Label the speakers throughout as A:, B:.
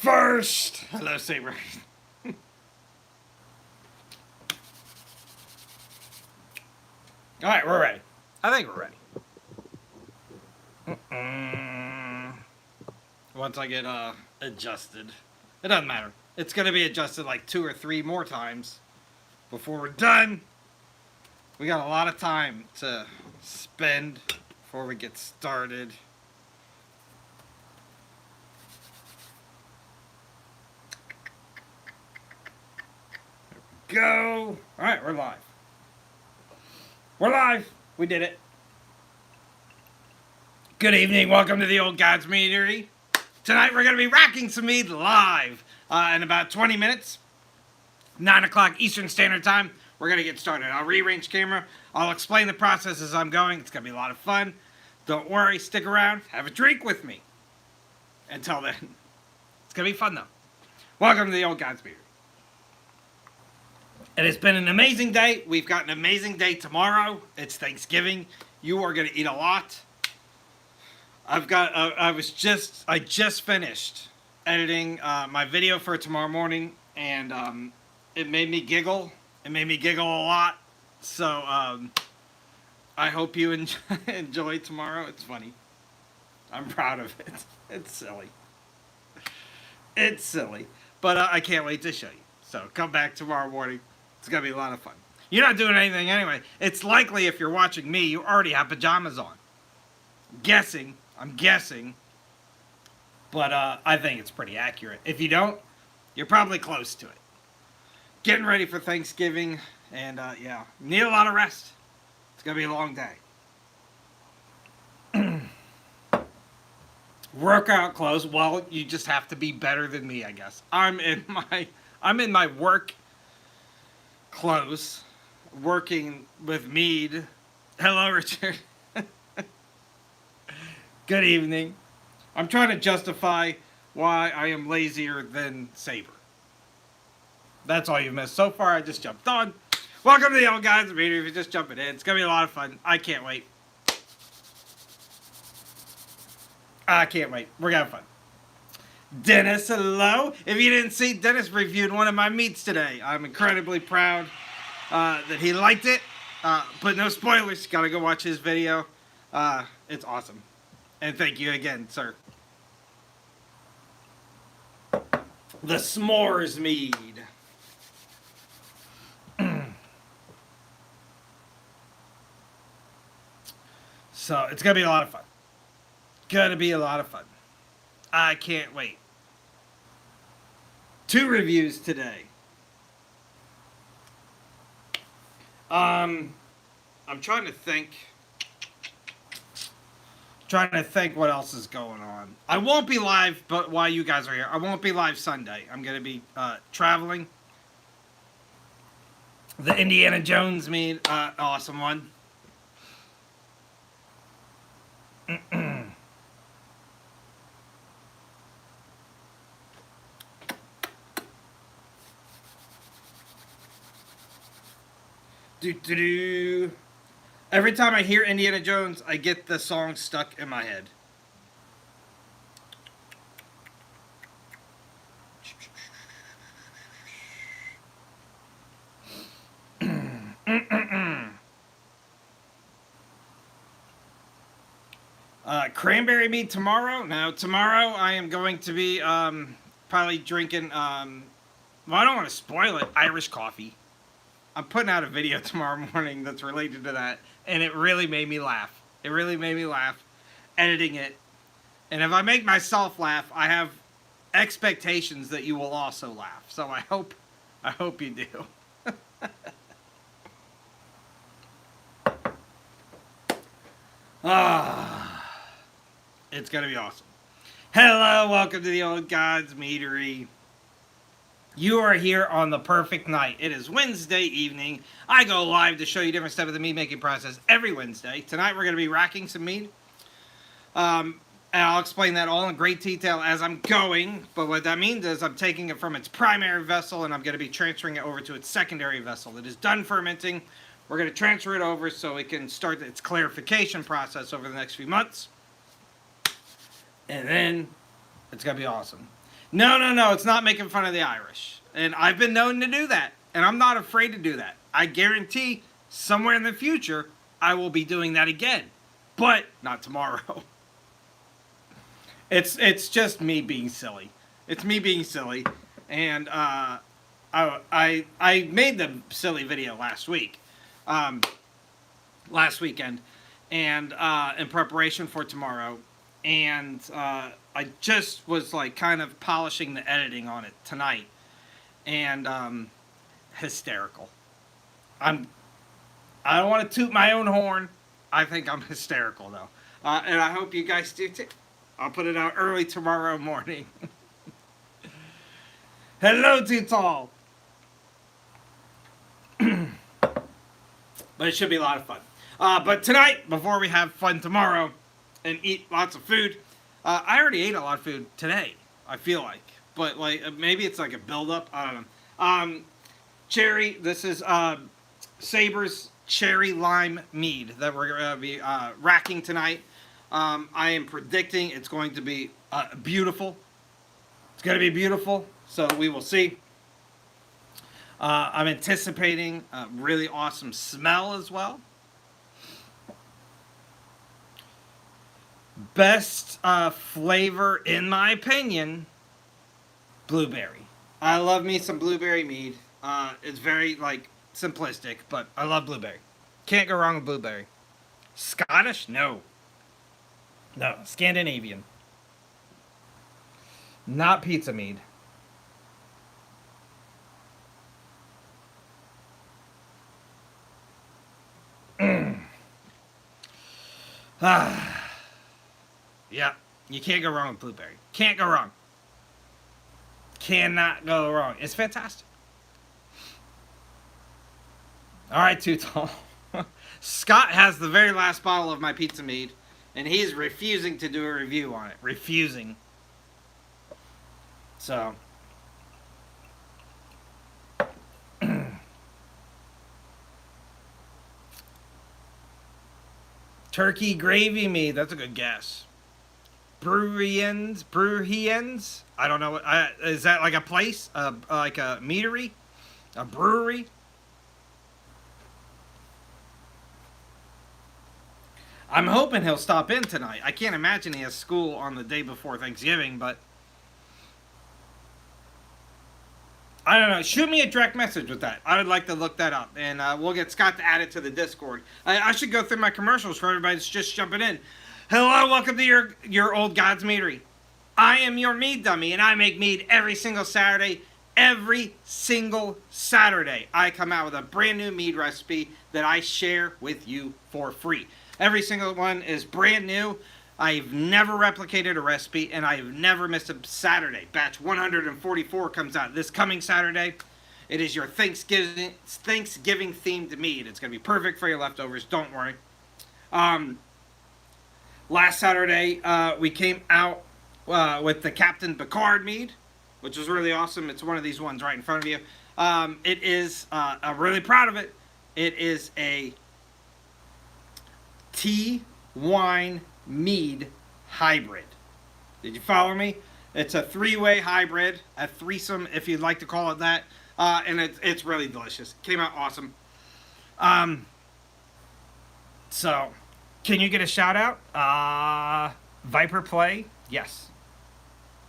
A: first. Hello, Saber. Alright, we're ready. I think we're ready. Once I get adjusted. It doesn't matter. It's going to be adjusted like 2 or 3 more times before we're done. We got a lot of time to spend before we get started. There we go. Alright, we're live. We're live. We did it. Good evening. Welcome to the Old God's Meadery. Tonight we're going to be racking some mead live in about 20 minutes. 9 o'clock Eastern Standard Time. We're going to get started. I'll rearrange camera. I'll explain the process as I'm going. It's going to be a lot of fun. Don't worry. Stick around. Have a drink with me. Until then. It's going to be fun though. Welcome to the Old God's Meadery. It has been an amazing day. We've got an amazing day tomorrow. It's Thanksgiving. You are going to eat a lot. I just finished editing my video for tomorrow morning, and it made me giggle. It made me giggle a lot. So I hope you enjoy tomorrow. It's funny. I'm proud of it. It's silly. It's silly, but I can't wait to show you. So come back tomorrow morning. It's gonna be a lot of fun. You're not doing anything anyway. It's likely if you're watching me, you already have pajamas on. I'm guessing, but I think it's pretty accurate. If you don't, you're probably close to it. Getting ready for Thanksgiving, and yeah, need a lot of rest. It's gonna be a long day. Workout clothes. Well, you just have to be better than me, I guess. I'm in my work clothes, working with Mead. Hello, Richard. Good evening. I'm trying to justify why I am lazier than Saber. That's all you've missed. So far, I just jumped on. Welcome to the Old Guys Meeting. If you're just jumping in, it's going to be a lot of fun. I can't wait. I can't wait. We're going to have fun. Dennis, hello. If you didn't see, Dennis reviewed one of my meats today. I'm incredibly proud that he liked it. But no spoilers. Got to go watch his video. It's awesome. And thank you again, sir. The s'mores mead. So, it's going to be a lot of fun. Gonna be a lot of fun. I can't wait. 2 reviews today. I'm trying to think. Trying to think what else is going on. I won't be live, but while you guys are here, I won't be live Sunday. I'm gonna be traveling. The Indiana Jones mead, awesome one. Do-do-do. Every time I hear Indiana Jones, I get the song stuck in my head. Cranberry mead tomorrow? No, tomorrow I am going to be probably drinking, well, I don't want to spoil it, Irish coffee. I'm putting out a video tomorrow morning that's related to that, and it really made me laugh. It really made me laugh editing it. And if I make myself laugh, I have expectations that you will also laugh. So I hope you do. It's gonna be awesome. Hello, welcome to the Old God's Meadery. You are here on the perfect night. It is Wednesday evening. I go live to show you different steps of the mead making process every Wednesday. Tonight we're going to be racking some mead. And I'll explain that all in great detail as I'm going. But what that means is I'm taking it from its primary vessel and I'm going to be transferring it over to its secondary vessel. It is done fermenting. We're going to transfer it over so it can start its clarification process over the next few months. And then it's going to be awesome. No, no, no. It's not making fun of the Irish. And I've been known to do that. And I'm not afraid to do that. I guarantee somewhere in the future, I will be doing that again. But not tomorrow. It's just me being silly. It's me being silly. And I made the silly video last week. Last weekend. And in preparation for tomorrow. And I just was like kind of polishing the editing on it tonight. And hysterical. I don't want to toot my own horn. I think I'm hysterical though. And I hope you guys do too. I'll put it out early tomorrow morning. Hello, Too Tall. But it should be a lot of fun. But tonight, before we have fun tomorrow and eat lots of food, I already ate a lot of food today, I feel like. But like maybe it's like a build-up. I don't know. Cherry, this is Saber's Cherry Lime Mead that we're going to be racking tonight. I am predicting it's going to be beautiful. It's going to be beautiful, so we will see. I'm anticipating a really awesome smell as well. Best flavor, in my opinion, blueberry. I love me some blueberry mead. It's very, like, simplistic, but I love blueberry. Can't go wrong with blueberry. Scottish? No. No, Scandinavian. Not pizza mead. Yeah, you can't go wrong with blueberry. Can't go wrong. Cannot go wrong. It's fantastic. All right, Too Tall. Scott has the very last bottle of my pizza mead, and he's refusing to do a review on it. Refusing. So. Turkey gravy mead. That's a good guess. Breweryens. I don't know what. Is that like a place? Like a meadery? A brewery? I'm hoping he'll stop in tonight. I can't imagine he has school on the day before Thanksgiving, but I don't know. Shoot me a direct message with that. I would like to look that up, and we'll get Scott to add it to the Discord. I should go through my commercials for everybody that's just jumping in. Hello, welcome to your old God's Meadery. I am your mead dummy, and I make mead every single Saturday. Every single Saturday, I come out with a brand new mead recipe that I share with you for free. Every single one is brand new. I've never replicated a recipe, and I've never missed a Saturday. Batch 144 comes out this coming Saturday. It is your Thanksgiving themed mead. It's going to be perfect for your leftovers. Don't worry. Last Saturday, we came out with the Captain Picard mead, which was really awesome. It's one of these ones right in front of you. It is, I'm really proud of it. It is a tea, wine, mead hybrid. Did you follow me? It's a three-way hybrid, a threesome if you'd like to call it that. And it's really delicious. Came out awesome. So, can you get a shout out? Viper Play? Yes.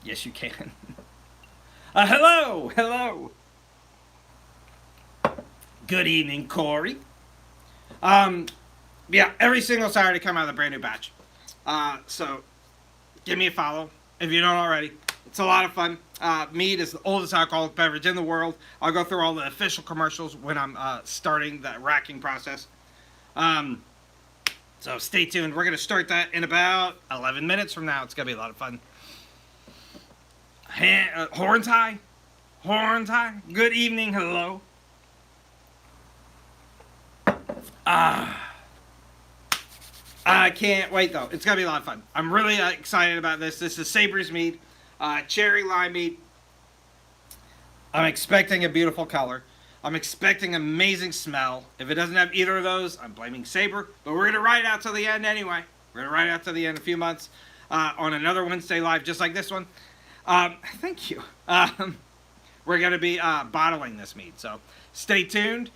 A: Yes, you can. Hello! Hello! Good evening, Corey. Yeah, every single Saturday come out with a brand new batch. So, give me a follow if you don't already. It's a lot of fun. Mead is the oldest alcoholic beverage in the world. I'll go through all the official commercials when I'm starting the racking process. So stay tuned. We're going to start that in about 11 minutes from now. It's going to be a lot of fun. Horns high. Horns high. Good evening. Hello. I can't wait, though. It's going to be a lot of fun. I'm really excited about this. This is Saber's Mead. Cherry Lime Mead. I'm expecting a beautiful color. I'm expecting amazing smell. If it doesn't have either of those, I'm blaming Saber. But we're going to ride it out to the end anyway. We're going to ride it out to the end in a few months on another Wednesday Live just like this one. Thank you. We're going to be bottling this mead, so stay tuned.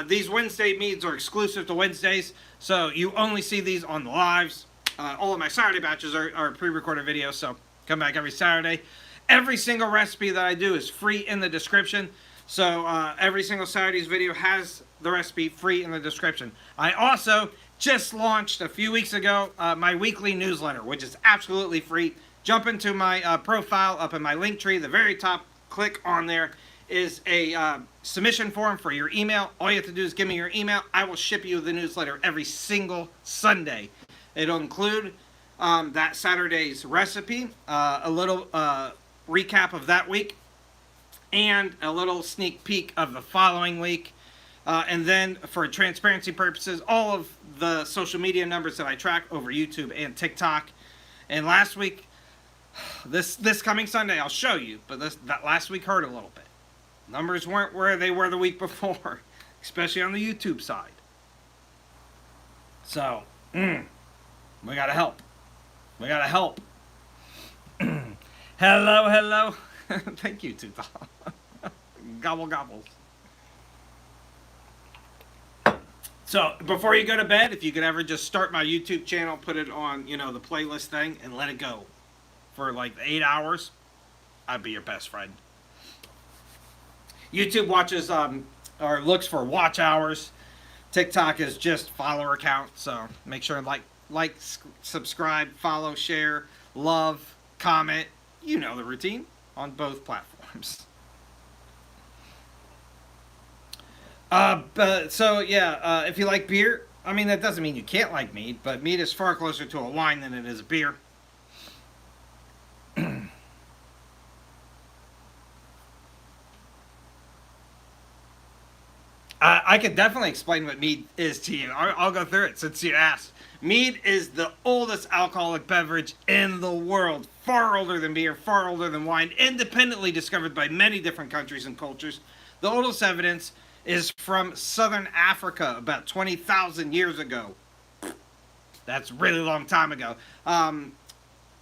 A: These Wednesday meads are exclusive to Wednesdays, so you only see these on the lives. All of my Saturday batches are pre-recorded videos, so come back every Saturday. Every single recipe that I do is free in the description, so every single Saturday's video has the recipe free in the description. I also just launched a few weeks ago my weekly newsletter, which is absolutely free. Jump into my profile up in my link tree, the very top. Click on there is a submission form for your email. All you have to do is give me your email. I will ship you the newsletter every single Sunday. It'll include that Saturday's recipe, a little recap of that week, and a little sneak peek of the following week. And then, for transparency purposes, all of the social media numbers that I track over YouTube and TikTok. And last week, this coming Sunday, I'll show you, but that last week hurt a little bit. Numbers weren't where they were the week before, especially on the YouTube side. So, we gotta help. We gotta help. Hello. Thank you, Tuta. Gobble gobbles. So, before you go to bed, if you could ever just start my YouTube channel, put it on, the playlist thing, and let it go for like 8 hours, I'd be your best friend. YouTube watches or looks for watch hours. TikTok is just follower count, so make sure and like, subscribe, follow, share, love, comment. You know the routine on both platforms. If you like beer, I mean, that doesn't mean you can't like mead, but mead is far closer to a wine than it is a beer. I could definitely explain what mead is to you. I'll go through it since you asked. Mead is the oldest alcoholic beverage in the world. Far older than beer, far older than wine. Independently discovered by many different countries and cultures. The oldest evidence is from southern Africa about 20,000 years ago. That's a really long time ago.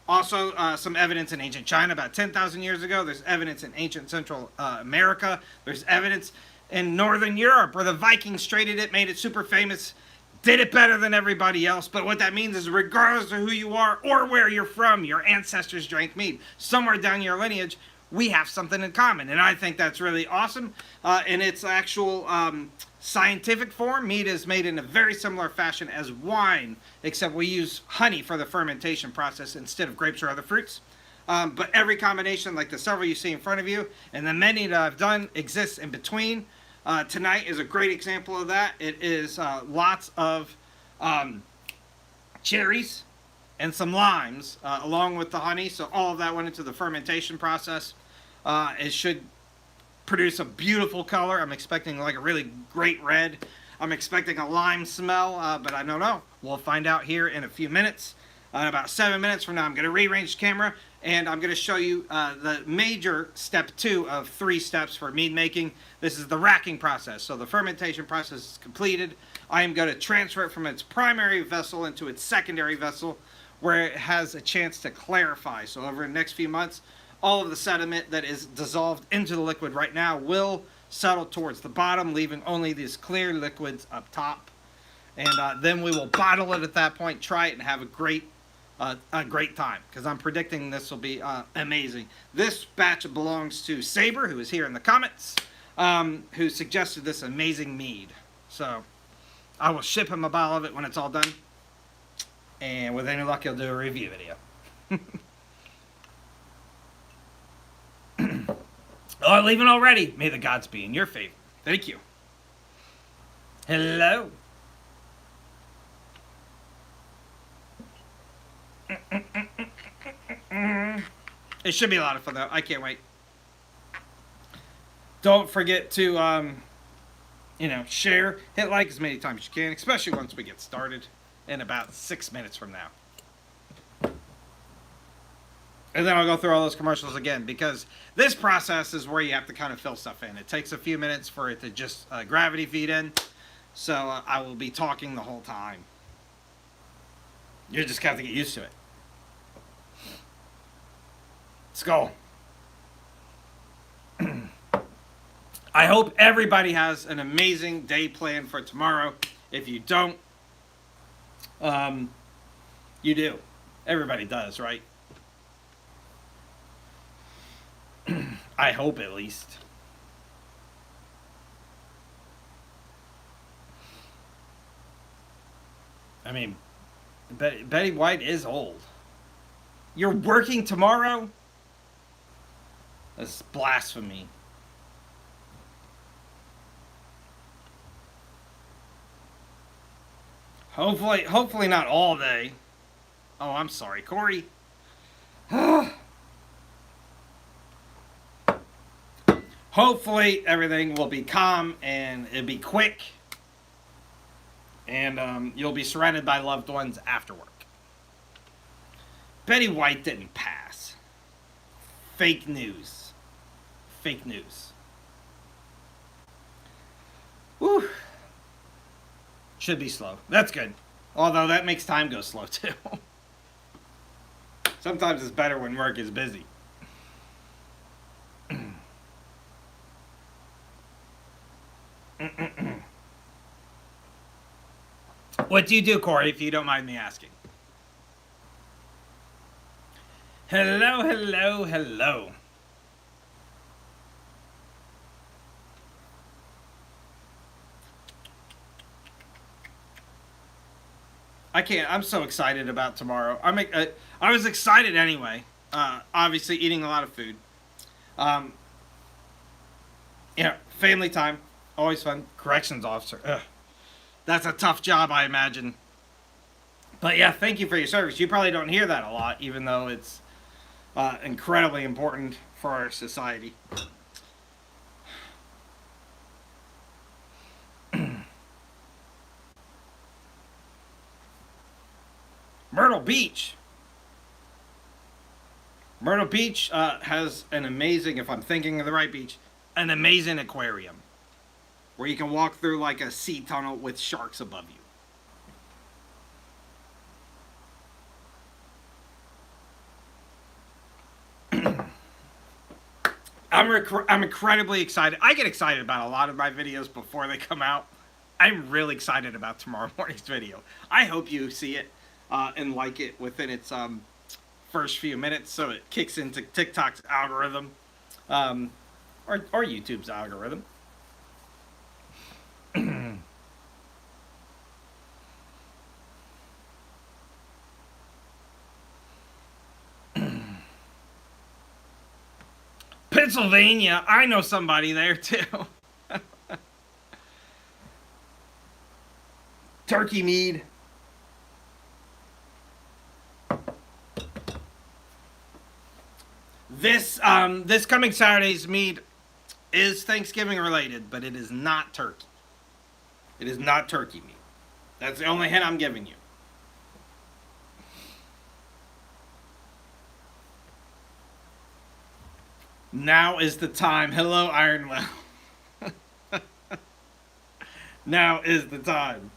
A: Also, some evidence in ancient China about 10,000 years ago. There's evidence in ancient Central America. There's evidence in Northern Europe, where the Vikings traded it, made it super famous, did it better than everybody else. But what that means is, regardless of who you are or where you're from, your ancestors drank mead. Somewhere down your lineage, we have something in common. And I think that's really awesome. In its actual scientific form, mead is made in a very similar fashion as wine, except we use honey for the fermentation process instead of grapes or other fruits. But every combination, like the several you see in front of you, and the many that I've done, exists in between. Tonight is a great example of that. It is lots of cherries and some limes along with the honey. So all of that went into the fermentation process. It should produce a beautiful color. I'm expecting like a really great red. I'm expecting a lime smell, but I don't know. We'll find out here in a few minutes. In about 7 minutes from now, I'm going to rearrange the camera, and I'm going to show you the major step 2 of 3 steps for mead making. This is the racking process. So the fermentation process is completed. I am going to transfer it from its primary vessel into its secondary vessel, where it has a chance to clarify. So over the next few months, all of the sediment that is dissolved into the liquid right now will settle towards the bottom, leaving only these clear liquids up top. And then we will bottle it at that point, try it, and have a great time, because I'm predicting this will be amazing. This batch belongs to Saber, who is here in the comments, who suggested this amazing mead. So I will ship him a bottle of it when it's all done, and with any luck, he'll do a review video. Oh, leaving already. May the gods be in your favor. Thank you. Hello. It should be a lot of fun, though. I can't wait. Don't forget to, share. Hit like as many times as you can, especially once we get started in about 6 minutes from now. And then I'll go through all those commercials again, because this process is where you have to kind of fill stuff in. It takes a few minutes for it to just gravity feed in. So I will be talking the whole time. You just have to get used to it. Let's go. I hope everybody has an amazing day planned for tomorrow. If you don't, you do. Everybody does, right? I hope at least. I mean, Betty White is old. You're working tomorrow? That's blasphemy. Hopefully not all day. Oh, I'm sorry, Corey. Hopefully everything will be calm and it'll be quick. And you'll be surrounded by loved ones after work. Betty White didn't pass. Fake news. Fake news. Whew. Should be slow. That's good. Although that makes time go slow too. Sometimes it's better when work is busy. What do you do, Corey, if you don't mind me asking? Hello, hello, hello. I'm so excited about tomorrow. I was excited anyway. Obviously, eating a lot of food. Um, family time. Always fun. Corrections officer. Ugh. That's a tough job, I imagine. But yeah, thank you for your service. You probably don't hear that a lot, even though it's incredibly important for our society. Myrtle Beach. Myrtle Beach has an amazing, if I'm thinking of the right beach, an amazing aquarium where you can walk through like a sea tunnel with sharks above you. I'm incredibly excited. I get excited about a lot of my videos before they come out. I'm really excited about tomorrow morning's video. I hope you see it and like it within its first few minutes, so it kicks into TikTok's algorithm or YouTube's algorithm. Pennsylvania, I know somebody there too. Turkey Mead. This coming Saturday's Mead is Thanksgiving related, but it is not turkey. It is not turkey meat. That's the only hint I'm giving you. Now is the time. Hello, Ironwell. Now is the time.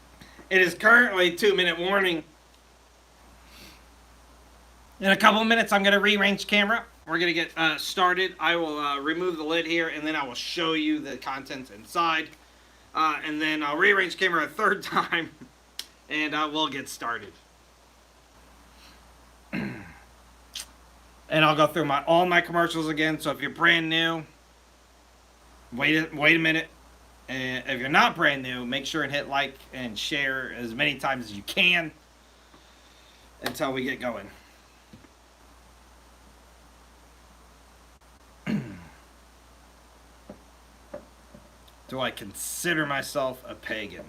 A: It is currently 2-minute warning. In a couple of minutes, I'm going to rearrange camera. We're going to get started. I will remove the lid here, and then I will show you the contents inside. And then I'll rearrange camera a third time, and we'll get started. And I'll go through all my commercials again. So if you're brand new, wait a minute. And if you're not brand new, make sure and hit like and share as many times as you can until we get going. Do I consider myself a pagan?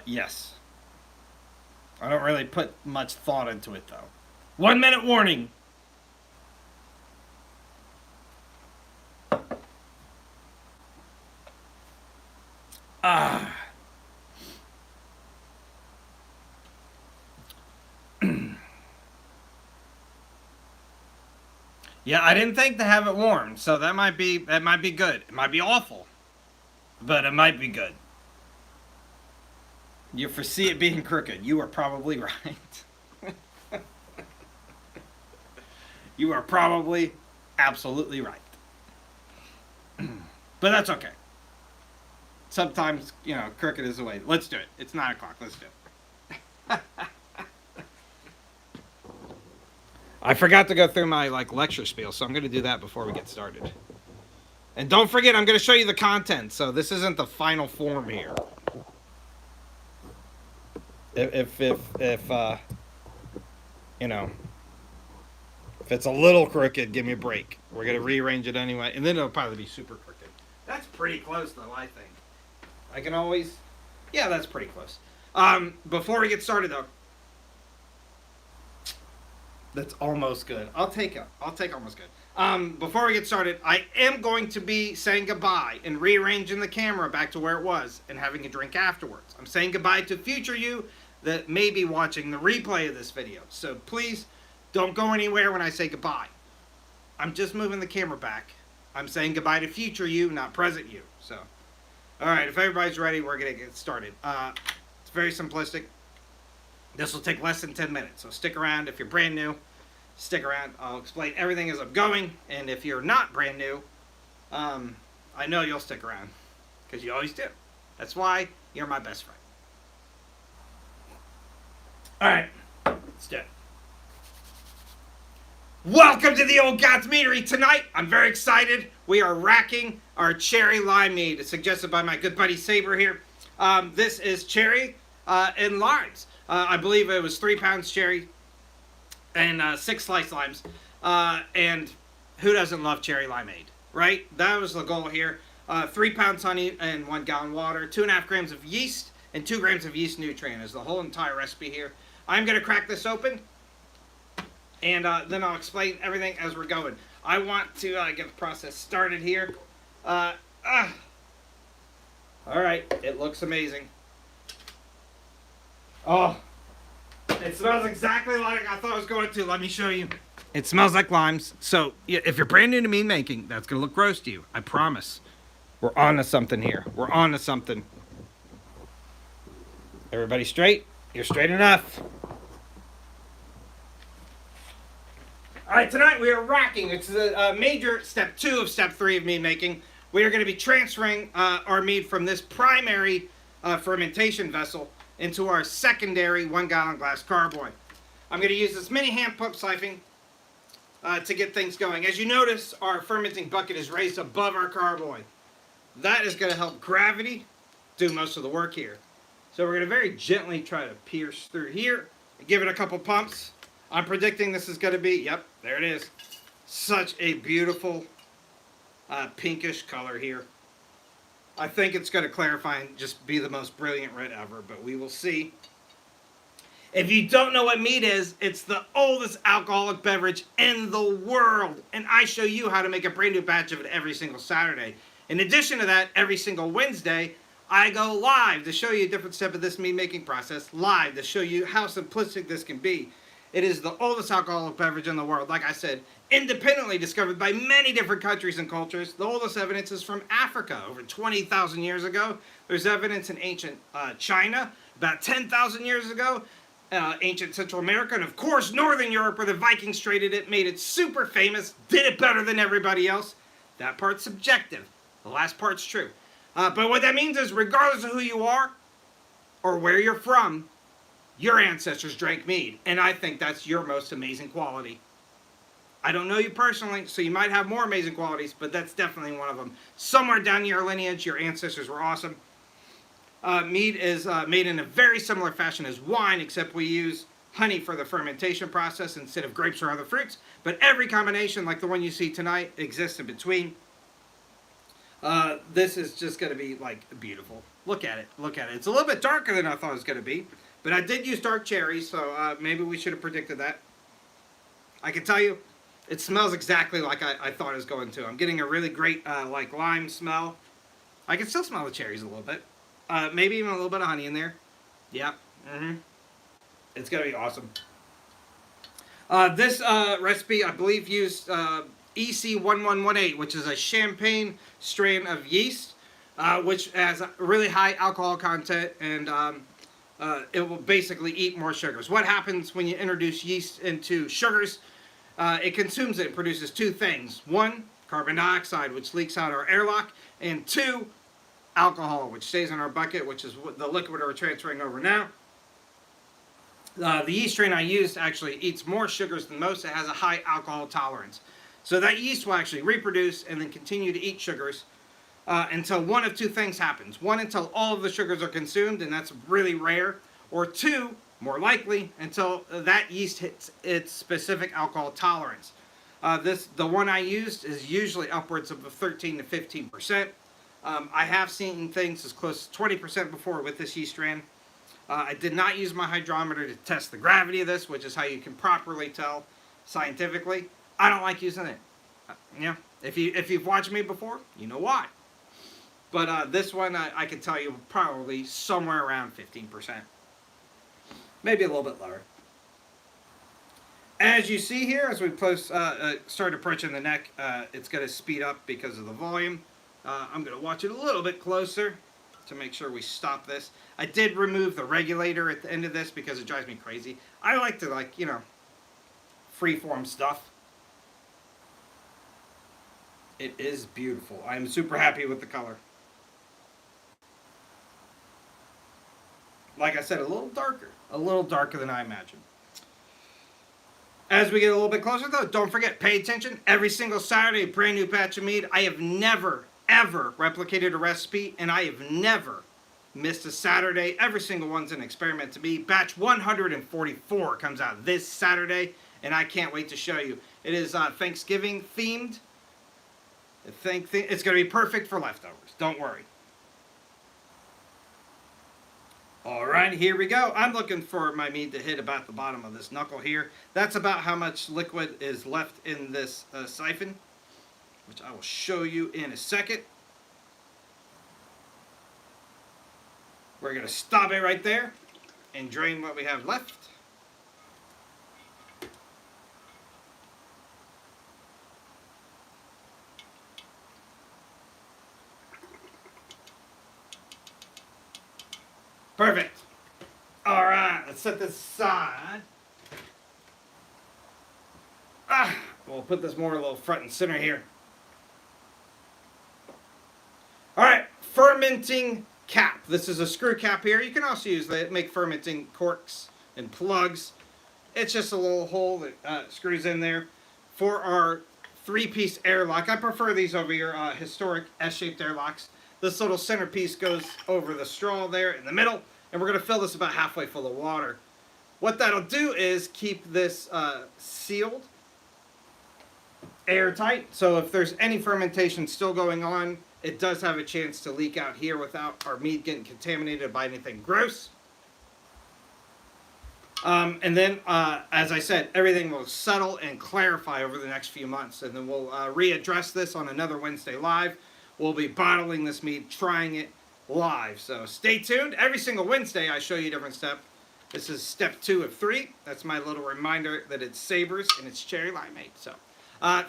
A: Yes. I don't really put much thought into it, though. 1-minute warning. Yeah, I didn't think to have it warm, so that might be good. It might be awful, but it might be good. You foresee it being crooked. You are probably right. You are probably absolutely right. But that's okay. Sometimes, you know, crooked is the way. Let's do it. It's 9 o'clock. Let's do it. I forgot to go through my lecture spiel, so I'm going to do that before we get started. And don't forget, I'm going to show you the content, so this isn't the final form here. If you know, if it's a little crooked, give me a break. We're going to rearrange it anyway, and then it'll probably be super crooked. That's pretty close, though, I think. I can always... Yeah, that's pretty close. Before we get started, though, that's almost good. I'll take almost good. Before we get started, I am going to be saying goodbye and rearranging the camera back to where it was and having a drink afterwards. I'm saying goodbye to future you that may be watching the replay of this video. So please don't go anywhere when I say goodbye. I'm just moving the camera back. I'm saying goodbye to future you, not present you. So, all right, if everybody's ready, we're going to get started. It's very simplistic. This will take less than 10 minutes, so stick around. If you're brand new, stick around. I'll explain everything as I'm going, and if you're not brand new, I know you'll stick around, because you always do. That's why you're my best friend. All right, let's do it. Welcome to the Old Gods Meadery. Tonight, I'm very excited. We are racking our cherry lime mead, suggested by my good buddy Saber here. This is cherry and limes. I believe it was 3 pounds cherry and 6 sliced limes. And who doesn't love cherry limeade, right? That was the goal here. 3 pounds honey and 1 gallon water, 2.5 grams of yeast, and 2 grams of yeast nutrient is the whole entire recipe here. I'm going to crack this open, and then I'll explain everything as we're going. I want to get the process started here. All right, it looks amazing. Oh, it smells exactly like I thought it was going to. Let me show you. It smells like limes. So if you're brand new to mead making, that's going to look gross to you. I promise. We're on to something here. We're on to something. Everybody straight? You're straight enough. All right, tonight we are racking. It's the major step 2 of step 3 of mead making. We are going to be transferring our mead from this primary fermentation vessel into our secondary 1 gallon glass carboy. I'm going to use this mini hand pump siphon to get things going. As you notice, our fermenting bucket is raised above our carboy. That is going to help gravity do most of the work here. So we're going to very gently try to pierce through here and give it a couple pumps. I'm predicting this is going to be, yep, there it is. Such a beautiful pinkish color here. I think it's going to clarify and just be the most brilliant red ever, but we will see. If you don't know what mead is, it's the oldest alcoholic beverage in the world. And I show you how to make a brand new batch of it every single Saturday. In addition to that, every single Wednesday, I go live to show you a different step of this mead making process, live to show you how simplistic this can be. It is the oldest alcoholic beverage in the world. Like I said, independently discovered by many different countries and cultures. The oldest evidence is from Africa, over 20,000 years ago. There's evidence in ancient China, about 10,000 years ago. Ancient Central America, and of course Northern Europe, where the Vikings traded it, made it super famous, did it better than everybody else. That part's subjective. The last part's true. But what that means is, regardless of who you are or where you're from, your ancestors drank mead, and I think that's your most amazing quality. I don't know you personally, so you might have more amazing qualities, but that's definitely one of them. Somewhere down your lineage, your ancestors were awesome. Mead is made in a very similar fashion as wine, except we use honey for the fermentation process instead of grapes or other fruits. But every combination, like the one you see tonight, exists in between. This is just going to be, like, beautiful. Look at it. Look at it. It's a little bit darker than I thought it was going to be. But I did use dark cherries, so maybe we should have predicted that. I can tell you, it smells exactly like I thought it was going to. I'm getting a really great, like, lime smell. I can still smell the cherries a little bit. Maybe even a little bit of honey in there. Yep. It's going to be awesome. This recipe, I believe, used EC1118, which is a champagne strain of yeast, which has really high alcohol content, and it will basically eat more sugars. What happens when you introduce yeast into sugars? It consumes it and produces two things. One, carbon dioxide, which leaks out our airlock, and 2, alcohol, which stays in our bucket, which is the liquid we're transferring over now. The yeast strain I used actually eats more sugars than most. It has a high alcohol tolerance. So that yeast will actually reproduce and then continue to eat sugars until one of 2 things happens. 1, until all of the sugars are consumed, and that's really rare. Or 2, more likely, until that yeast hits its specific alcohol tolerance. The one I used is usually upwards of 13 to 15%. I have seen things as close to 20% before with this yeast strain. I did not use my hydrometer to test the gravity of this, which is how you can properly tell scientifically. I don't like using it. If you've watched me before, you know why. But this one, I can tell you probably somewhere around 15%. Maybe a little bit lower. As you see here, as we start approaching the neck, it's going to speed up because of the volume. I'm going to watch it a little bit closer to make sure we stop this. I did remove the regulator at the end of this because it drives me crazy. I like to, freeform stuff. It is beautiful. I'm super happy with the color. Like I said, a little darker than I imagined. As we get a little bit closer, though, don't forget, pay attention. Every single Saturday, brand new batch of mead. I have never, ever replicated a recipe, and I have never missed a Saturday. Every single one's an experiment to me. Batch 144 comes out this Saturday, and I can't wait to show you. It is Thanksgiving themed. It's going to be perfect for leftovers. Don't worry. All right, here we go. I'm looking for my mead to hit about the bottom of this knuckle here. That's about how much liquid is left in this siphon, which I will show you in a second. We're going to stop it right there and drain what we have left. Perfect. All right, let's set this aside. We'll put this more a little front and center here. All right, fermenting cap. This is a screw cap here. You can also use that, make fermenting corks and plugs. It's just a little hole that screws in there. For our 3-piece airlock, I prefer these over your historic S-shaped airlocks. This little centerpiece goes over the straw there in the middle, and we're going to fill this about halfway full of water. What that'll do is keep this sealed, airtight, so if there's any fermentation still going on, it does have a chance to leak out here without our mead getting contaminated by anything gross. And then, as I said, everything will settle and clarify over the next few months, and then we'll readdress this on another Wednesday Live. We'll be bottling this mead, trying it live. So stay tuned. Every single Wednesday, I show you a different step. This is step 2 of 3. That's my little reminder that it's Sabres and it's cherry limeade. So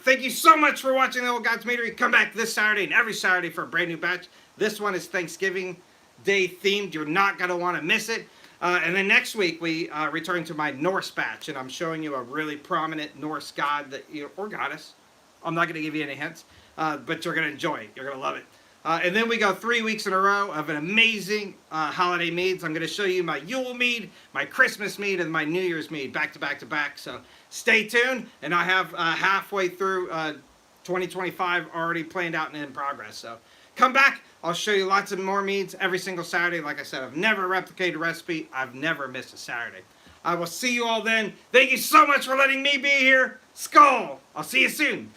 A: thank you so much for watching the Old God's Meadery. Come back this Saturday and every Saturday for a brand new batch. This one is Thanksgiving Day themed. You're not going to want to miss it. And then next week, we return to my Norse batch, and I'm showing you a really prominent Norse god or goddess. I'm not going to give you any hints. But you're going to enjoy it. You're going to love it. And then we go 3 weeks in a row of an amazing holiday meads. I'm going to show you my Yule mead, my Christmas mead, and my New Year's mead back to back to back. So stay tuned. And I have halfway through 2025 already planned out and in progress. So come back. I'll show you lots of more meads every single Saturday. Like I said, I've never replicated a recipe. I've never missed a Saturday. I will see you all then. Thank you so much for letting me be here. Skull. I'll see you soon.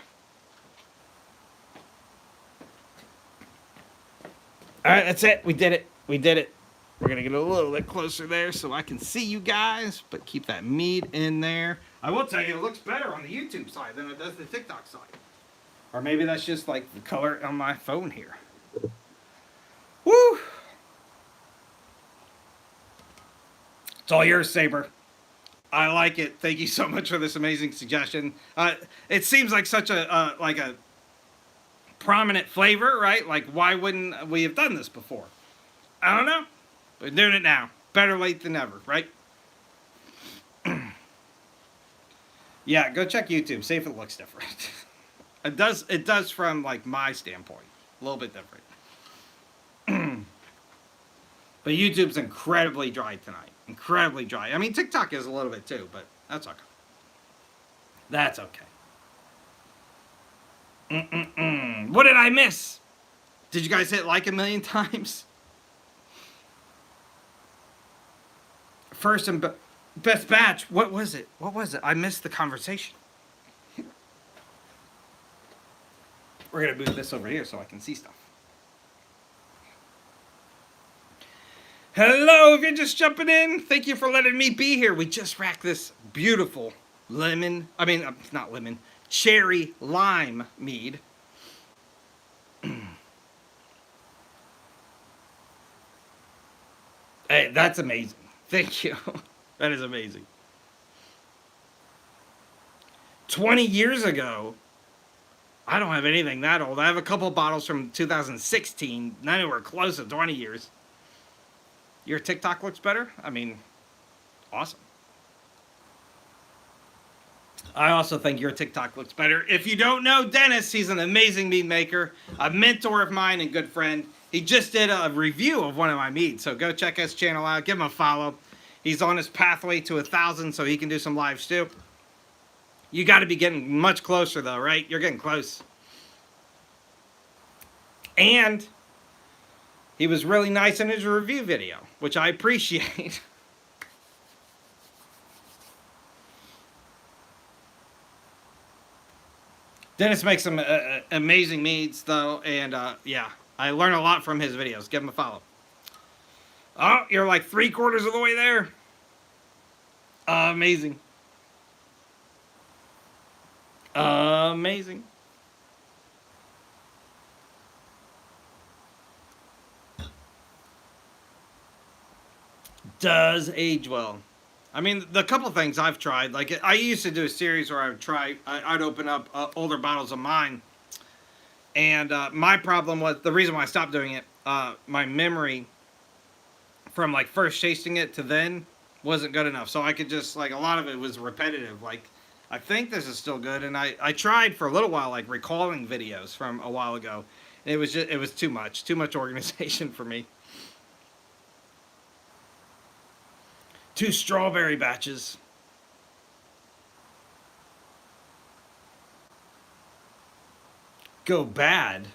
A: All right, that's it. We did it. We did it. We're going to get a little bit closer there so I can see you guys, but keep that mead in there. I will tell you, it looks better on the YouTube side than it does the TikTok side. Or maybe that's just like the color on my phone here. Woo! It's all yours, Saber. I like it. Thank you so much for this amazing suggestion. It seems like such a prominent flavor, right? Like, why wouldn't we have done this before? I don't know. We're doing it now. Better late than never, right? Yeah, go check YouTube. See if it looks different. It does from like my standpoint. A little bit different. But YouTube's incredibly dry tonight. Incredibly dry. I mean, TikTok is a little bit too, but that's okay. That's okay. What did I miss? Did you guys hit like a million times? First and best batch. What was it? What was it? I missed the conversation. We're going to move this over here so I can see stuff. Hello, if you're just jumping in, thank you for letting me be here. We just racked this beautiful not lemon, cherry lime mead. Hey, that's amazing. Thank you. That is amazing. 20 years ago, I don't have anything that old. I have a couple bottles from 2016, not anywhere close to 20 years. Your TikTok looks better? I mean, awesome. I also think your TikTok looks better. If you don't know Dennis, he's an amazing mead maker, a mentor of mine and good friend. He just did a review of one of my meads, so go check his channel out. Give him a follow. He's on his pathway to 1,000, so he can do some lives too. You got to be getting much closer, though, right? You're getting close. And he was really nice in his review video, which I appreciate. Dennis makes some amazing meads, though, and yeah, I learn a lot from his videos. Give him a follow. Oh, you're like 3/4 of the way there. Amazing. Amazing. Does age well. I mean, the couple things I've tried, like I used to do a series where I'd open up older bottles of mine, and my problem was the reason why I stopped doing it. My memory from like first tasting it to then wasn't good enough, so I could just like a lot of it was repetitive. Like I think this is still good, and I tried for a little while like recalling videos from a while ago. And it was too much organization for me. 2 strawberry batches. Go bad.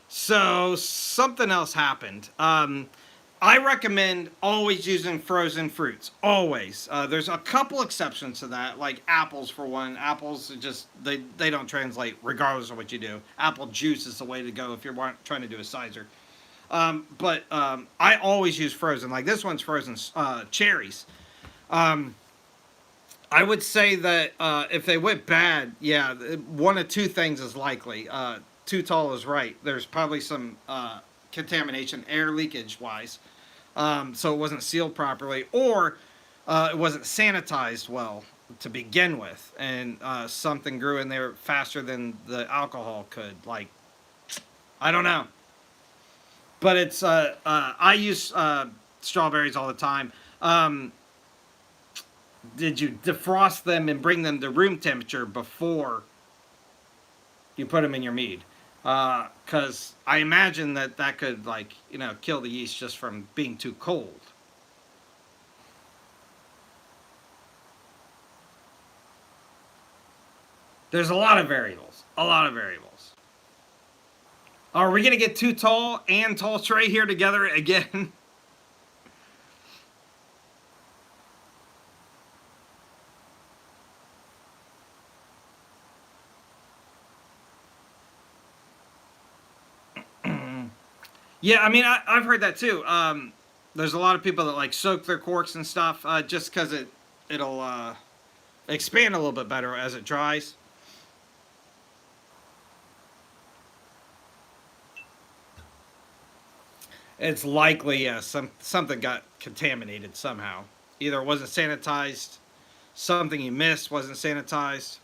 A: So something else happened. I recommend always using frozen fruits. Always. There's a couple exceptions to that, like apples for one. Apples just they don't translate regardless of what you do. Apple juice is the way to go if you're trying to do a cider. But I always use frozen. Like this one's frozen cherries. I would say that if they went bad, yeah, one of two things is likely. Too tall is right. There's probably some contamination, air leakage wise, so it wasn't sealed properly, or it wasn't sanitized well to begin with, and something grew in there faster than the alcohol could. Like, I don't know, but it's I use strawberries all the time. Did you defrost them and bring them to room temperature before you put them in your mead? Because I imagine that could, like, kill the yeast just from being too cold. There's a lot of variables. A lot of variables. Are we going to get Too Tall and Tall Tray here together again? Yeah, I mean, I've heard that too. There's a lot of people that like soak their corks and stuff just because it'll expand a little bit better as it dries. It's likely, yeah, something got contaminated somehow. Either it wasn't sanitized, something you missed wasn't sanitized.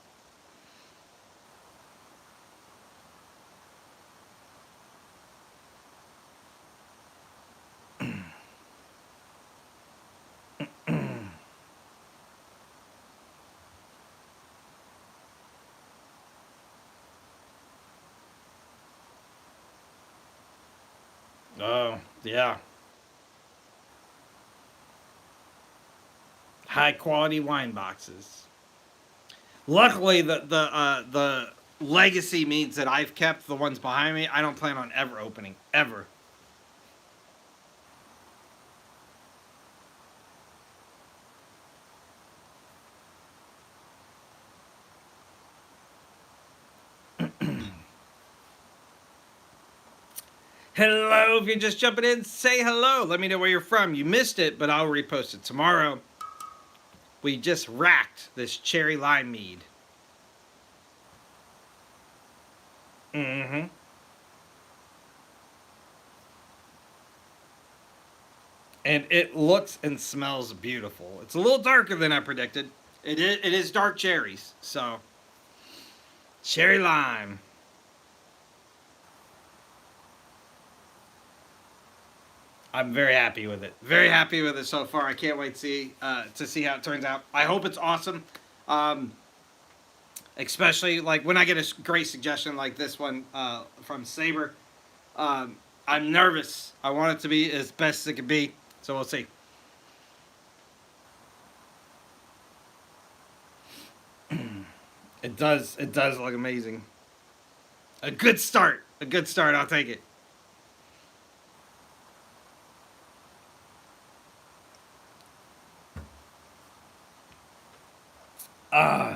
A: Oh, yeah. High quality wine boxes. Luckily, the legacy meads that I've kept, the ones behind me, I don't plan on ever opening ever. Hello, if you're just jumping in, say hello. Let me know where you're from. You missed it, but I'll repost it tomorrow. We just racked this cherry lime mead. Mm-hmm. And it looks and smells beautiful. It's a little darker than I predicted. It is dark cherries, so cherry lime. I'm very happy with it. Very happy with it so far. I can't wait to see how it turns out. I hope it's awesome. Um, Especially like when I get a great suggestion like this one from Saber. I'm nervous. I want it to be as best as it can be. So we'll see. It does. It does look amazing. A good start. A good start. I'll take it. Uh,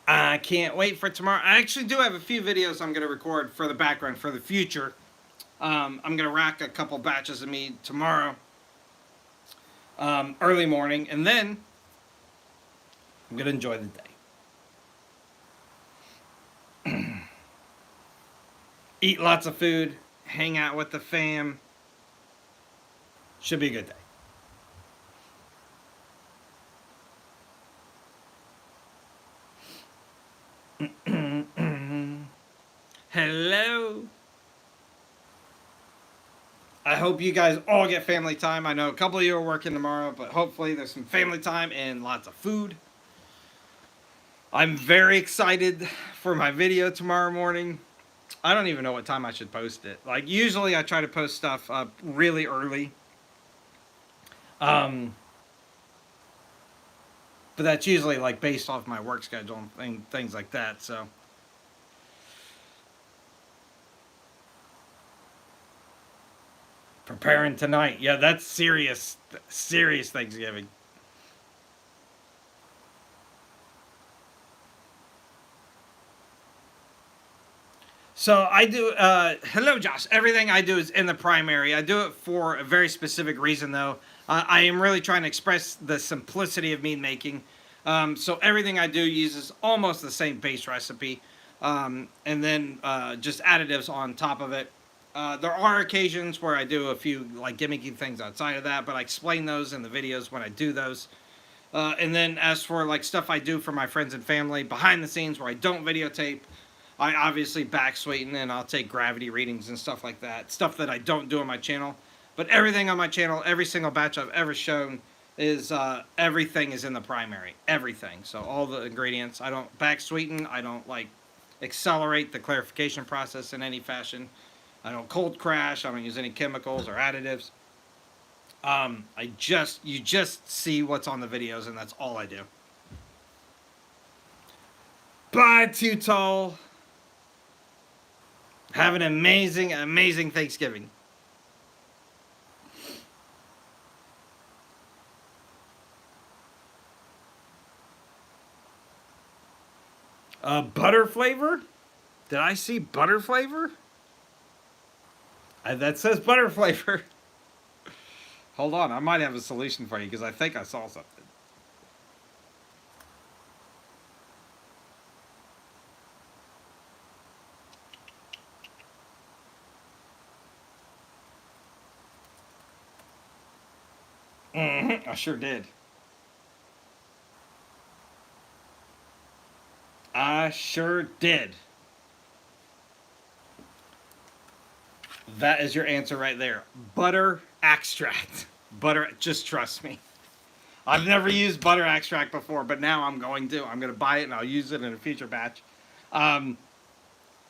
A: I can't wait for tomorrow. I actually do have a few videos I'm going to record for the background for the future. I'm going to rack a couple batches of mead tomorrow, early morning, and then I'm going to enjoy the day. Eat lots of food, hang out with the fam. Should be a good day. Hello. I hope you guys all get family time. I know a couple of you are working tomorrow, but hopefully there's some family time and lots of food. I'm very excited for my video tomorrow morning. I don't even know what time I should post it. Like, usually I try to post stuff up really early. Um, but that's usually like based off my work schedule and things like that. So preparing tonight. Yeah, that's serious, serious Thanksgiving. So I do. Hello, Josh. Everything I do is in the primary. I do it for a very specific reason, though. I am really trying to express the simplicity of mead making. So everything I do uses almost the same base recipe, and then just additives on top of it. There are occasions where I do a few like gimmicky things outside of that, but I explain those in the videos when I do those. And then as for like stuff I do for my friends and family behind the scenes where I don't videotape, I obviously back sweeten and I'll take gravity readings and stuff like that. Stuff that I don't do on my channel. But everything on my channel, every single batch I've ever shown is everything is in the primary. Everything. So all the ingredients. I don't back sweeten. I don't like accelerate the clarification process in any fashion. I don't cold crash. I don't use any chemicals or additives. You just see what's on the videos and that's all I do. Bye, Too Tall. Have an amazing, amazing Thanksgiving. Butter flavor? Did I see butter flavor? That says butter flavor. Hold on, I might have a solution for you because I think I saw something. I sure did. I sure did. That is your answer right there. Butter extract. Butter, just trust me. I've never used butter extract before, but now I'm going to. I'm going to buy it and I'll use it in a future batch. Um,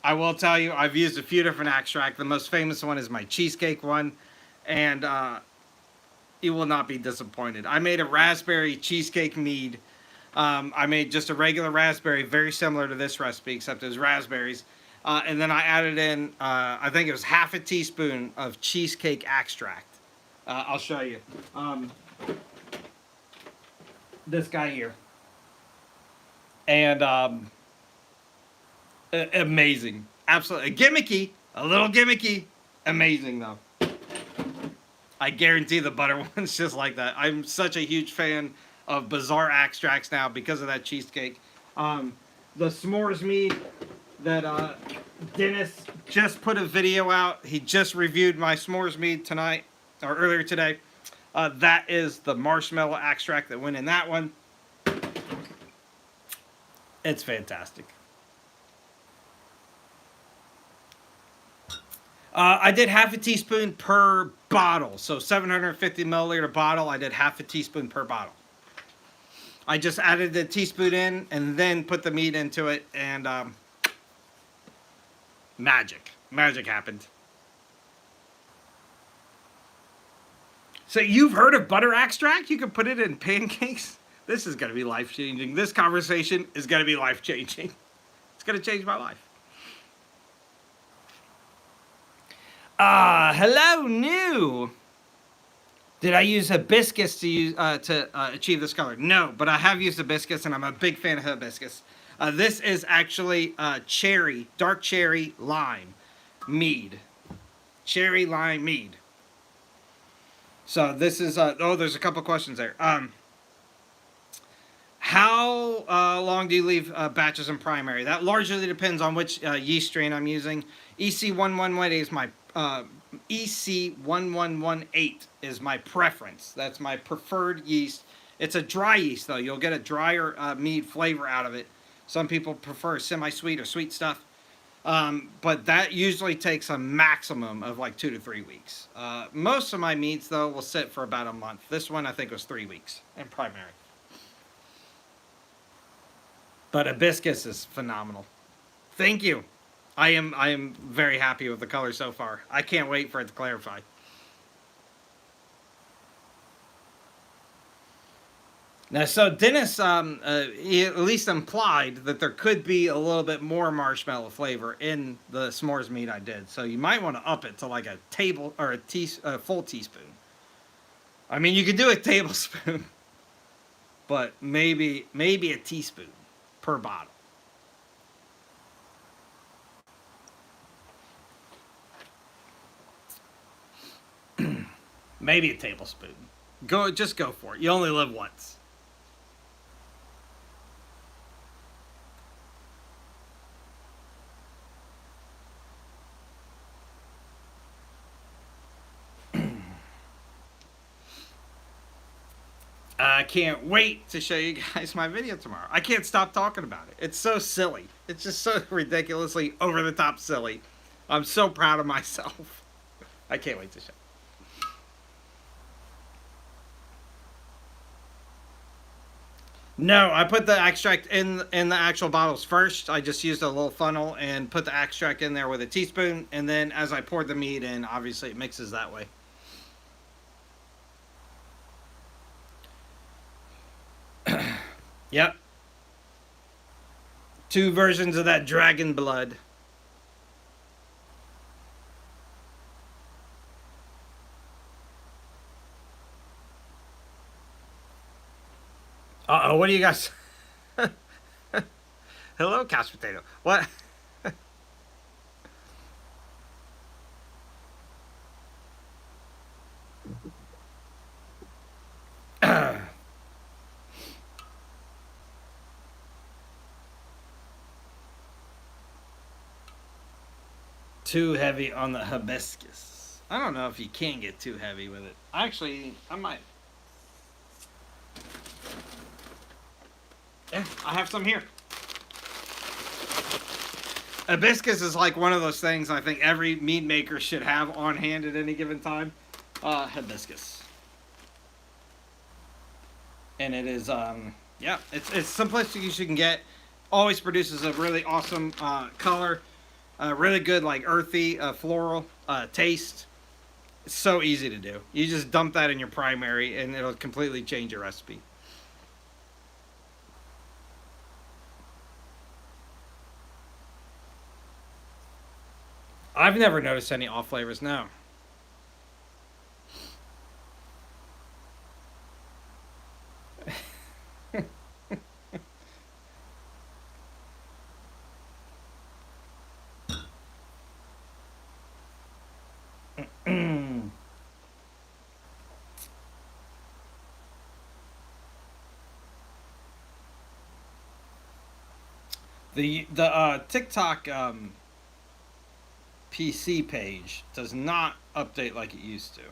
A: I will tell you, I've used a few different extracts. The most famous one is my cheesecake one, and you will not be disappointed. I made a raspberry cheesecake mead. I made just a regular raspberry, very similar to this recipe, except it was raspberries. And then I added in, I think it was half a teaspoon of cheesecake extract. I'll show you. This guy here. And amazing. Absolutely. Gimmicky. A little gimmicky. Amazing, though. I guarantee the butter one's just like that. I'm such a huge fan of bizarre extracts now because of that cheesecake. The s'mores mead that Dennis just put a video out. He just reviewed my s'mores mead tonight, or earlier today. That is the marshmallow extract that went in that one. It's fantastic. I did half a teaspoon per bottle. So 750 milliliter bottle, I did half a teaspoon per bottle. I just added the teaspoon in and then put the meat into it, and magic. Magic happened. So you've heard of butter extract? You can put it in pancakes? This is going to be life-changing. This conversation is going to be life-changing. It's going to change my life. Hello, new. Did I use hibiscus to achieve this color? No, but I have used hibiscus, and I'm a big fan of hibiscus. This is actually cherry, dark cherry lime mead. Cherry lime mead. So this is, oh, there's a couple questions there. How long do you leave batches in primary? That largely depends on which yeast strain I'm using. EC1118 is my EC1118 is my preference. That's my preferred yeast. It's a dry yeast though. You'll get a drier mead flavor out of it. Some people prefer semi-sweet or sweet stuff. But that usually takes a maximum of like 2 to 3 weeks. Most of my meads though will sit for about a month. This one I think was 3 weeks in primary. But hibiscus is phenomenal. Thank you. I am very happy with the color so far. I can't wait for it to clarify. Now, so Dennis, he at least implied that there could be a little bit more marshmallow flavor in the s'mores meat I did. So you might want to up it to like a table or a full teaspoon. I mean, you could do a tablespoon, but maybe a teaspoon per bottle. Maybe a tablespoon. Just go for it. You only live once. I can't wait to show you guys my video tomorrow. I can't stop talking about it. It's so silly. It's just so ridiculously over-the-top silly. I'm so proud of myself. I can't wait to show. No, I put the extract in the actual bottles first. I just used a little funnel and put the extract in there with a teaspoon. And then as I poured the meat in, obviously it mixes that way. Yep. 2 versions of that dragon blood. Uh-oh, what do you guys... Hello, couch potato. What? Too heavy on the hibiscus. I don't know if you can get too heavy with it. Actually, I might. Yeah, I have some here. Hibiscus is like one of those things I think every mead maker should have on hand at any given time. Hibiscus. And it is, it's simplistic as you can get. Always produces a really awesome color. Really good, like earthy, floral taste. It's so easy to do. You just dump that in your primary, and it'll completely change your recipe. I've never noticed any off flavors. No. The TikTok PC page does not update like it used to.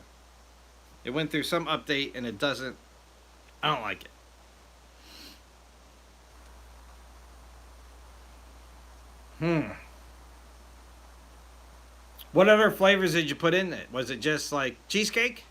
A: It went through some update and it doesn't. I don't like it. Hmm. What other flavors did you put in it? Was it just like cheesecake?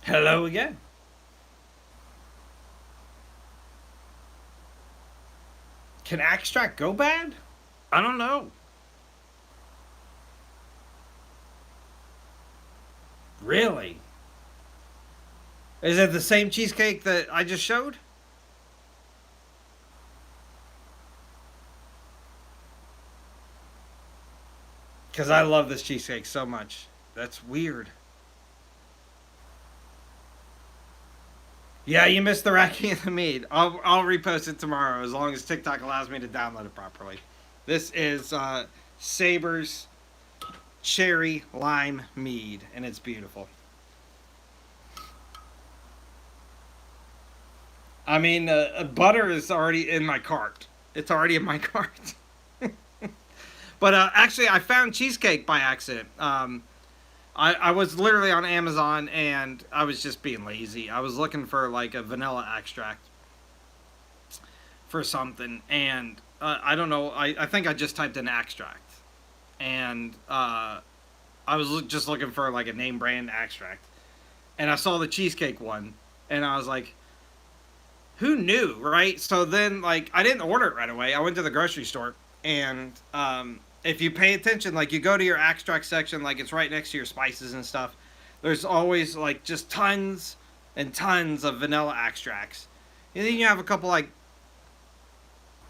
A: Hello again. Can extract go bad? I don't know. Really? Is it the same cheesecake that I just showed? Because I love this cheesecake so much. That's weird. Yeah, you missed the Racking and the Mead. I'll repost it tomorrow as long as TikTok allows me to download it properly. This is Saber's Cherry Lime Mead, and it's beautiful. I mean, butter is already in my cart. It's already in my cart. But actually, I found cheesecake by accident. I was literally on Amazon and I was just being lazy. I was looking for like a vanilla extract for something, and I don't know. I think I just typed in extract, and I was just looking for like a name brand extract, and I saw the cheesecake one, and I was like, who knew, right? So then, like, I didn't order it right away. I went to the grocery store, and if you pay attention, like, you go to your extract section, like, it's right next to your spices and stuff. There's always, like, just tons and tons of vanilla extracts. And then you have a couple, like,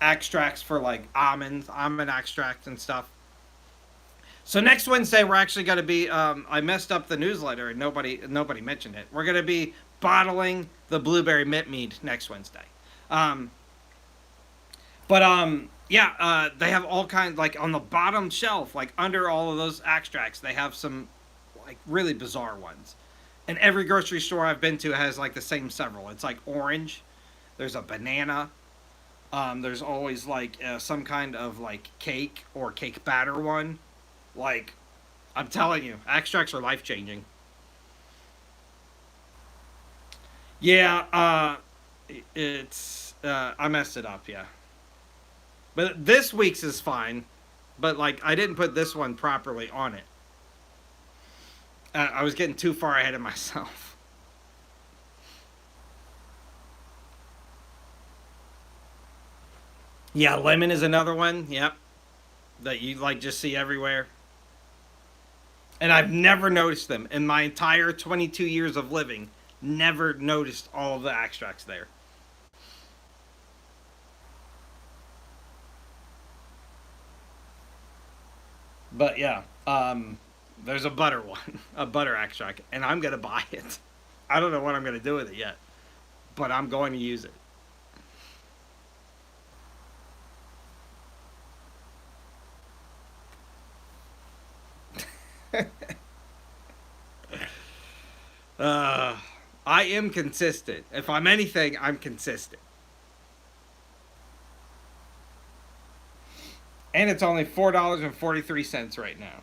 A: extracts for, like, almond extracts and stuff. So next Wednesday, we're actually going to be. I messed up the newsletter and nobody mentioned it. We're going to be bottling the blueberry mint mead next Wednesday. Um, but yeah, they have all kinds like on the bottom shelf, like under all of those extracts, they have some like really bizarre ones. And every grocery store I've been to has like the same several. It's like orange. There's a banana. There's always like some kind of like cake or cake batter one. Like, I'm telling you, extracts are life changing. Yeah, it's I messed it up. Yeah, but this week's is fine. But like, I didn't put this one properly on it. I was getting too far ahead of myself. Yeah, lemon is another one. Yep, that you like just see everywhere. And I've never noticed them in my entire 22 years of living. Never noticed all of the extracts there. But yeah, there's a butter one, a butter extract, and I'm gonna buy it. I don't know what I'm gonna do with it yet, but I'm going to use it. uh, I am consistent. If I'm anything, I'm consistent. And it's only $4.43 right now.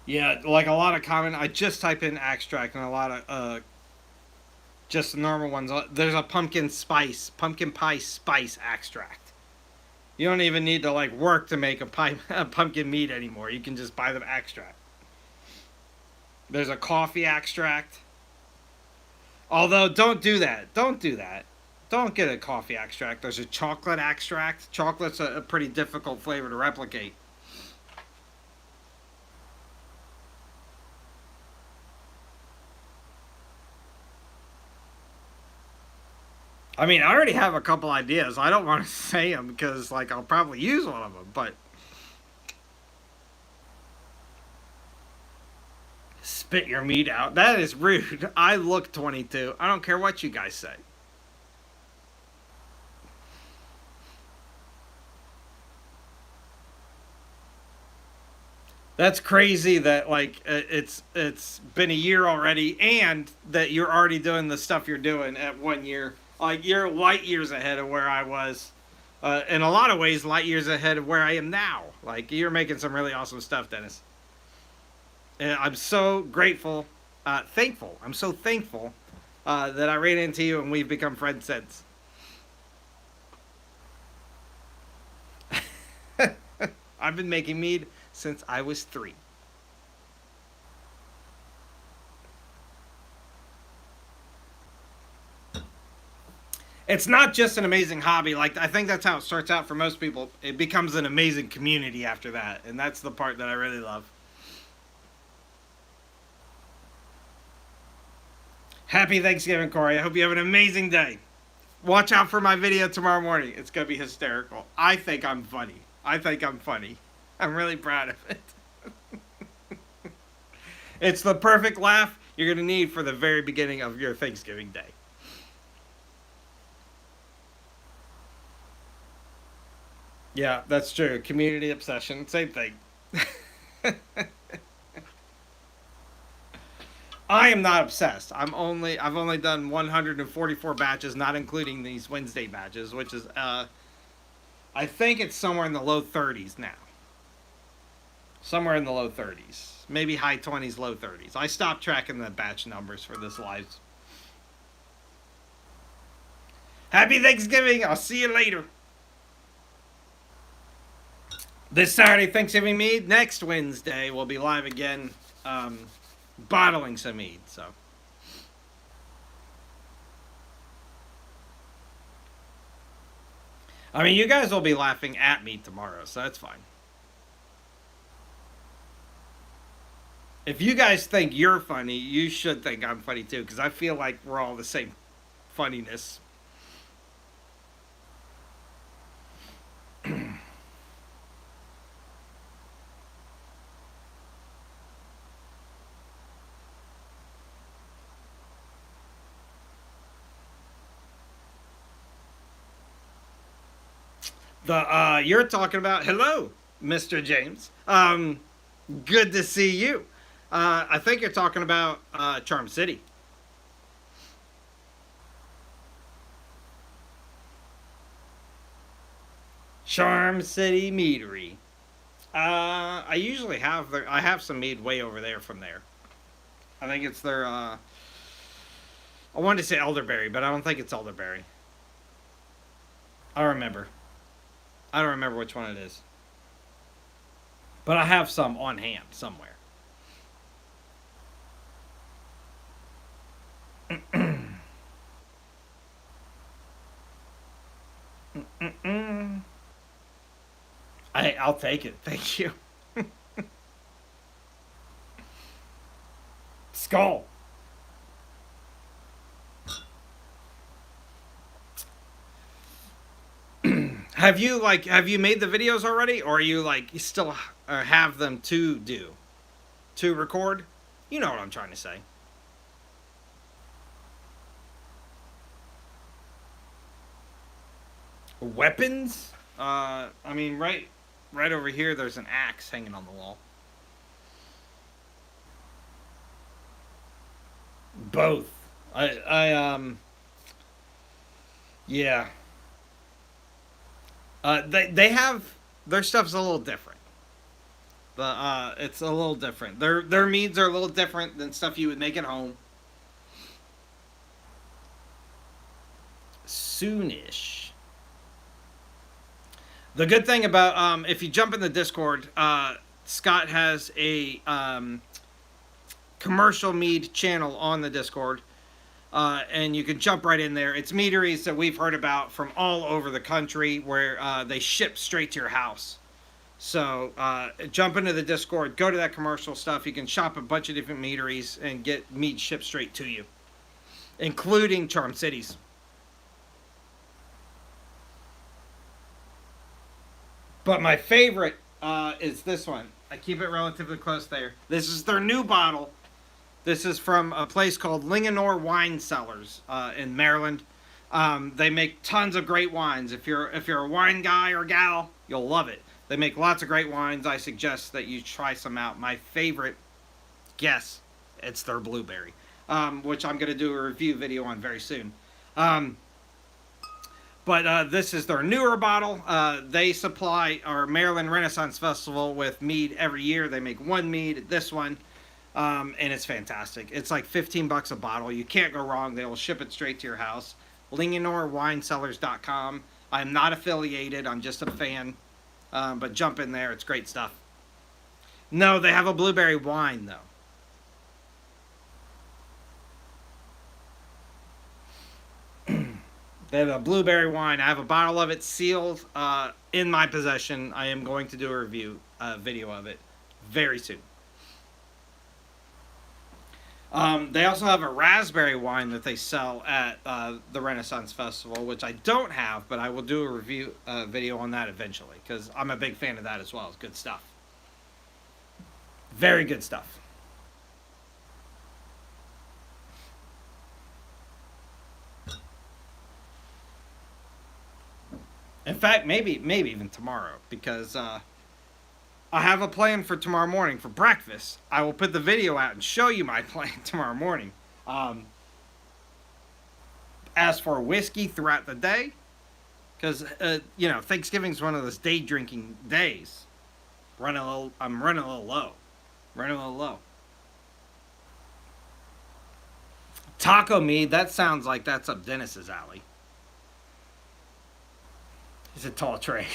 A: Yeah, like a lot of common. I just type in extract and a lot of just the normal ones. There's a pumpkin pie spice extract. You don't even need to like work to make a pumpkin mead anymore. You can just buy the extract. There's a coffee extract. Although, don't do that. Don't do that. Don't get a coffee extract. There's a chocolate extract. Chocolate's a pretty difficult flavor to replicate. I mean, I already have a couple ideas. I don't want to say them because, like, I'll probably use one of them. But spit your meat out. That is rude. I look 22. I don't care what you guys say. That's crazy that like it's been a year already, and that you're already doing the stuff you're doing at 1 year. Like you're light years ahead of where I was. In a lot of ways, light years ahead of where I am now. Like you're making some really awesome stuff, Dennis. And I'm so grateful, thankful. I'm so thankful that I ran into you and we've become friends since. I've been making mead since I was 3. It's not just an amazing hobby. Like I think that's how it starts out for most people. It becomes an amazing community after that, and that's the part that I really love. Happy Thanksgiving, Corey. I hope you have an amazing day. Watch out for my video tomorrow morning. It's gonna be hysterical. I think I'm funny. I think I'm funny. I'm really proud of it. It's the perfect laugh you're gonna need for the very beginning of your Thanksgiving day. Yeah, that's true. Community obsession, same thing. I am not obsessed. I've only done 144 batches, not including these Wednesday batches, which is I think it's somewhere in the low 30s now. Somewhere in the low 30s, maybe high 20s, low 30s. I stopped tracking the batch numbers for this live. Happy Thanksgiving. I'll see you later. This Saturday, Thanksgiving mead. Next Wednesday, we'll be live again, um, bottling some mead. So, I mean, you guys will be laughing at me tomorrow, so that's fine. If you guys think you're funny, you should think I'm funny too, because I feel like we're all the same funniness. The you're talking about hello, Mr. James. Good to see you. I think you're talking about Charm City. Charm City Meadery. I usually have I have some mead way over there from there. I think it's their I wanted to say elderberry, but I don't think it's elderberry. I remember. I don't remember which one it is. But I have some on hand somewhere. I'll take it. Thank you. Skull. Have you made the videos already, or are you like you still have them to do to record? You know what I'm trying to say. Weapons? I mean, right over here, there's an axe hanging on the wall. Both. Yeah. They have their stuff's a little different. but it's a little different. Their meads are a little different than stuff you would make at home. Soonish. The good thing about if you jump in the Discord, Scott has a commercial mead channel on the Discord, and you can jump right in there. It's meaderies that we've heard about from all over the country where they ship straight to your house. So jump into the Discord, go to that commercial stuff. You can shop a bunch of different meaderies and get mead shipped straight to you, including Charm Cities. But my favorite is this one. I keep it relatively close there. This is their new bottle. This is from a place called Linganore Wine Cellars in Maryland. They make tons of great wines. If you're a wine guy or gal, you'll love it. They make lots of great wines. I suggest that you try some out. My favorite, guess, it's their blueberry, which I'm going to do a review video on very soon. But this is their newer bottle. They supply our Maryland Renaissance Festival with mead every year. They make one mead, this one, and it's fantastic. It's like $15 a bottle. You can't go wrong. They will ship it straight to your house. LinganoreWineCellars.com. I'm not affiliated. I'm just a fan. But jump in there. It's great stuff. No, they have a blueberry wine, though. They have a blueberry wine. I have a bottle of it sealed in my possession. I am going to do a review video of it very soon. They also have a raspberry wine that they sell at the Renaissance Festival, which I don't have, but I will do a review video on that eventually because I'm a big fan of that as well. It's good stuff. Very good stuff. In fact, maybe even tomorrow, because I have a plan for tomorrow morning for breakfast. I will put the video out and show you my plan tomorrow morning. As for whiskey throughout the day, because Thanksgiving's one of those day drinking days. I'm running a little low. Running a little low. Taco mead. That sounds like that's up Dennis's alley. He's a tall Trey.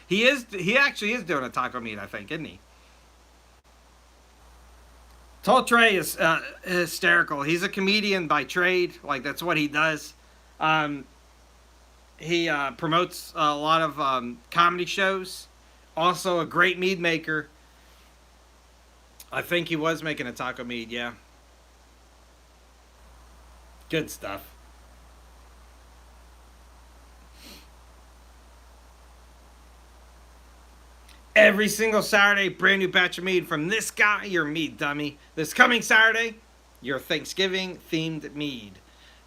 A: He actually is doing a taco meat, I think, isn't he? Tall Trey is hysterical. He's a comedian by trade. Like, that's what he does. He promotes a lot of comedy shows. Also a great mead maker. I think he was making a taco mead, yeah. Good stuff. Every single Saturday, brand new batch of mead from this guy, your mead dummy. This coming Saturday, your Thanksgiving themed mead.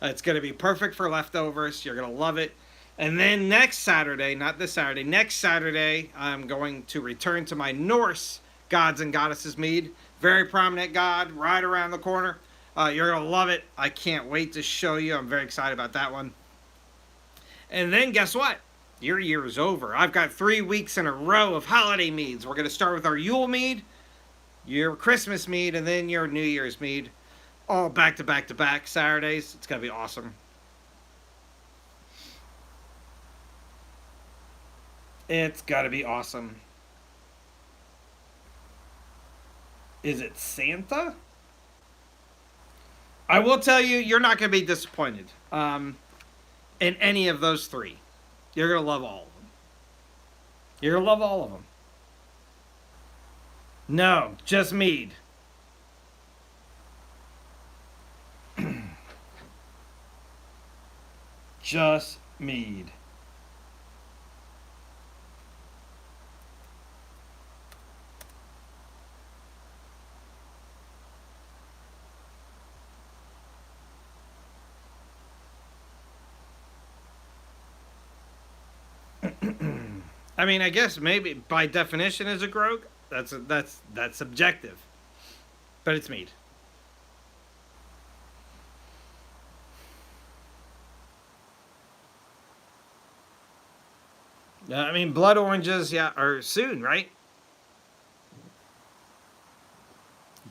A: It's going to be perfect for leftovers. You're going to love it. And then next Saturday, not this Saturday, next Saturday, I'm going to return to my Norse gods and goddesses mead. Very prominent god, right around the corner. You're going to love it. I can't wait to show you. I'm very excited about that one. And then guess what? Your year is over. I've got 3 weeks in a row of holiday meads. We're going to start with our Yule mead, your Christmas mead, and then your New Year's mead. All back to back to back Saturdays. It's going to be awesome. It's got to be awesome. Is it Santa? I will tell you, you're not going to be disappointed in any of those three. You're going to love all of them. You're going to love all of them. No, just mead. Just mead. I mean, I guess maybe by definition is a grog. That's subjective, but it's mead. I mean, blood oranges, yeah, are soon, right?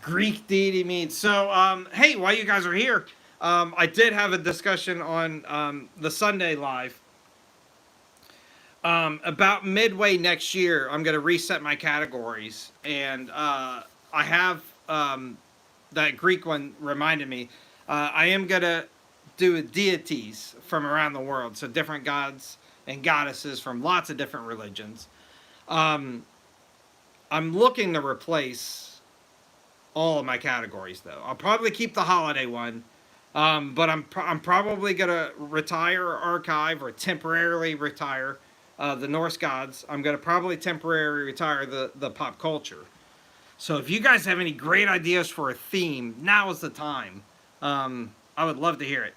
A: Greek deity means. So, hey, while you guys are here, I did have a discussion on the Sunday live about midway next year. I'm going to reset my categories, and I have that Greek one reminded me. I am going to do deities from around the world, so different gods and goddesses from lots of different religions. Um, I'm looking to replace all of my categories, though. I'll probably keep the holiday one, but I'm probably gonna retire or archive or temporarily retire the Norse gods. I'm gonna probably temporarily retire the pop culture. So if you guys have any great ideas for a theme, now is the time. I would love to hear it.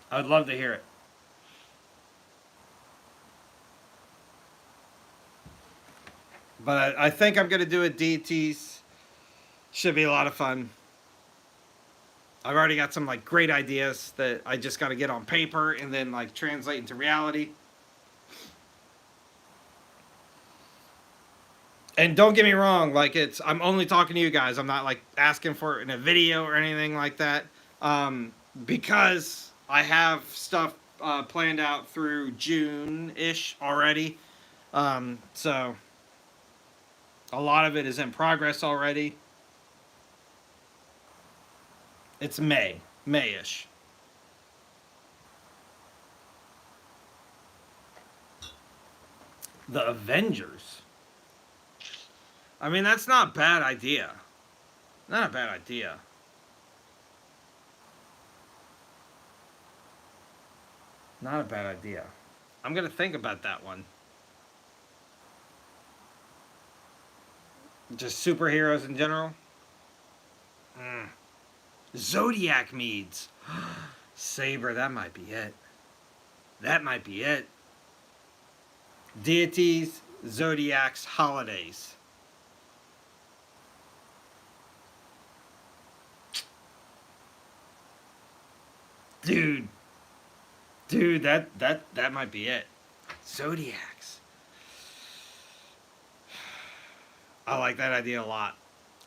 A: I would love to hear it. But I think I'm gonna do a deities. Should be a lot of fun. I've already got some like great ideas that I just got to get on paper and then like translate into reality. And don't get me wrong, like I'm only talking to you guys. I'm not like asking for it in a video or anything like that. Because I have stuff planned out through June-ish already. So a lot of it is in progress already. It's May-ish. The Avengers. I mean, that's not a bad idea. Not a bad idea. Not a bad idea. I'm gonna think about that one. Just superheroes in general. Mm. Zodiac Meads. Saber, that might be it. That might be it. Deities, zodiacs, holidays. Dude, that might be it. Zodiacs. I like that idea a lot.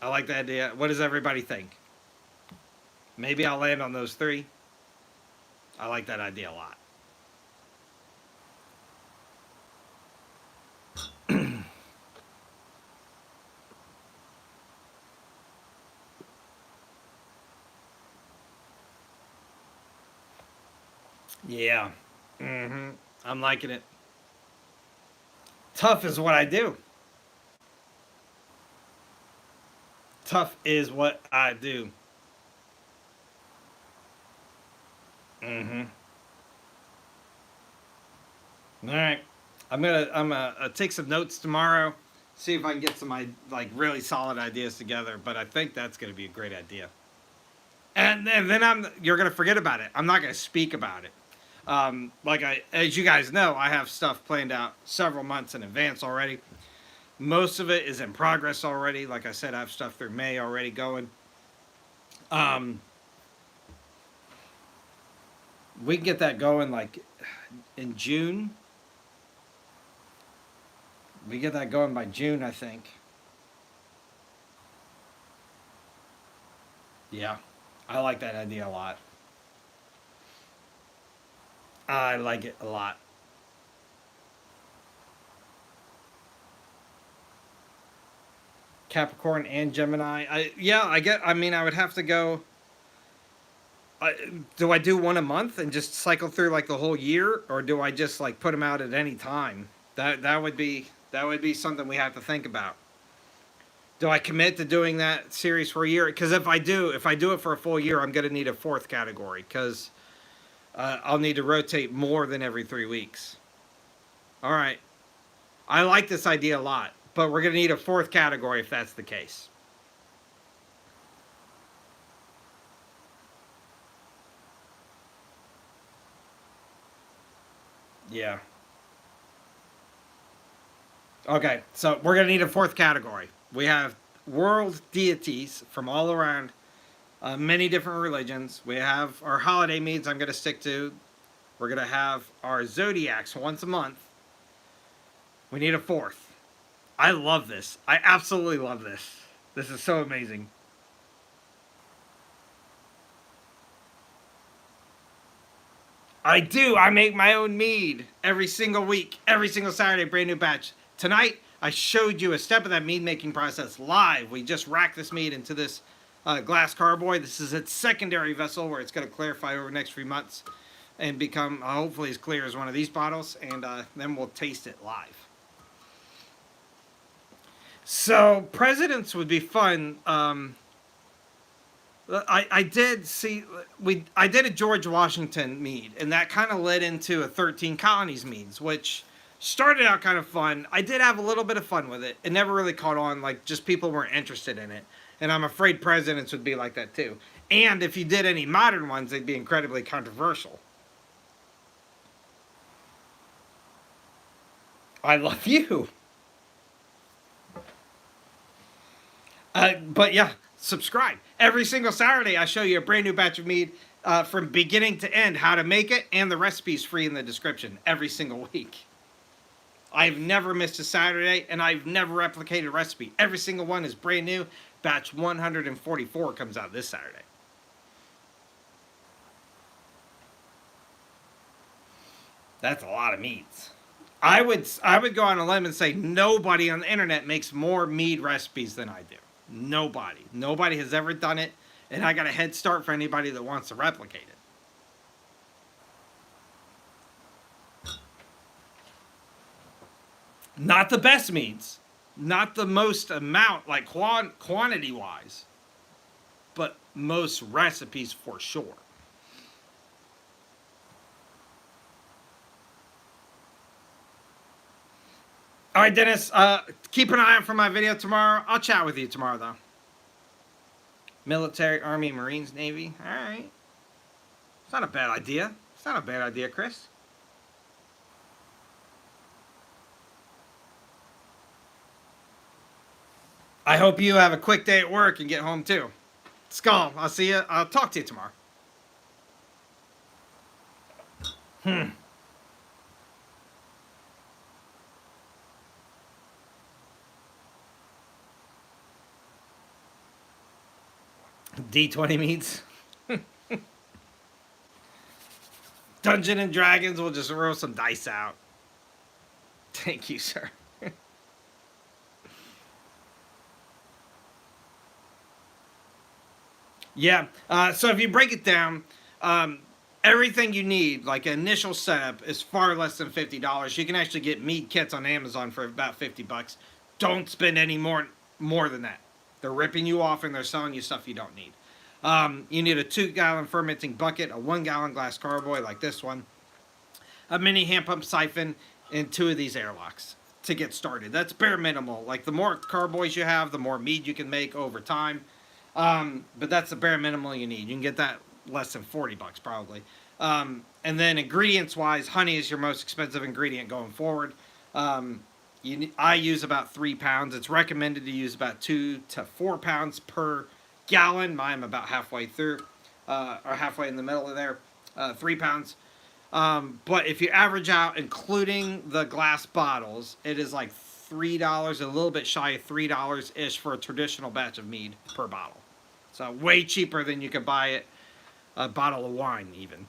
A: I like that idea. What does everybody think? Maybe I'll land on those three. I like that idea a lot. Yeah. I'm liking it. Tough is what I do. Tough is what I do. Mm-hmm. All right. I'm gonna take some notes tomorrow. See if I can get some like really solid ideas together. But I think that's gonna be a great idea. And then you're gonna forget about it. I'm not gonna speak about it. As you guys know, I have stuff planned out several months in advance already. Most of it is in progress already. Like I said, I have stuff through May already going. Um, we can get that going like in June. We get that going by June, I think. Yeah, I like that idea a lot. I like it a lot. Capricorn and Gemini. I mean, I would have to go. I, do I do one a month and just cycle through like the whole year, or do I just like put them out at any time? That would be something we have to think about. Do I commit to doing that series for a year? Because if I do it for a full year, I'm gonna need a fourth category because I'll need to rotate more than every 3 weeks. All right, I like this idea a lot, but we're gonna need a fourth category if that's the case. Yeah. Okay, so we're gonna need a fourth category. We have world deities from all around many different religions. We have our holiday meads. I'm gonna stick to. We're gonna have our zodiacs once a month. We need a fourth. I love this. I absolutely love this. This is so amazing. I do. I make my own mead every single week, every single Saturday, brand new batch. Tonight, I showed you a step of that mead making process live. We just racked this mead into this glass carboy. This is its secondary vessel where it's going to clarify over the next few months and become hopefully as clear as one of these bottles. And then we'll taste it live. So, presidents would be fun. I did see I did a George Washington mead, and that kind of led into a 13 Colonies meads, which started out kind of fun. I did have a little bit of fun with it. It never really caught on, like just people weren't interested in it, and I'm afraid presidents would be like that too. And if you did any modern ones, they'd be incredibly controversial. I love you. But yeah, subscribe. Every single Saturday, I show you a brand new batch of mead from beginning to end, how to make it, and the recipe's free in the description every single week. I've never missed a Saturday, and I've never replicated a recipe. Every single one is brand new. Batch 144 comes out this Saturday. That's a lot of meads. I would go on a limb and say nobody on the internet makes more mead recipes than I do. Nobody. Nobody has ever done it, and I got a head start for anybody that wants to replicate it. Not the best meads, not the most amount, like quantity wise, but most recipes for sure. All right, Dennis, keep an eye out for my video tomorrow. I'll chat with you tomorrow, though. Military, Army, Marines, Navy. All right. It's not a bad idea. It's not a bad idea, Chris. I hope you have a quick day at work and get home, too. Skull, I'll see you. I'll talk to you tomorrow. D20 meats. Dungeon and Dragons will just roll some dice out. Thank you, sir. Yeah. So if you break it down, everything you need, like an initial setup, is far less than $50. You can actually get mead kits on Amazon for about $50. Don't spend any more than that. They're ripping you off and they're selling you stuff you don't need. You need a 2-gallon fermenting bucket, a 1-gallon glass carboy like this one, a mini hand pump siphon, and 2 of these airlocks to get started. That's bare minimal. Like the more carboys you have, the more mead you can make over time. But that's the bare minimal you need. You can get that less than $40 probably. And then ingredients wise, honey is your most expensive ingredient going forward. I use about 3 pounds. It's recommended to use about 2 to 4 pounds per gallon. I'm about halfway through, or halfway in the middle of there, 3 pounds. But if you average out, including the glass bottles, it is like $3, a little bit shy of $3-ish for a traditional batch of mead per bottle. So way cheaper than you could buy it a bottle of wine even.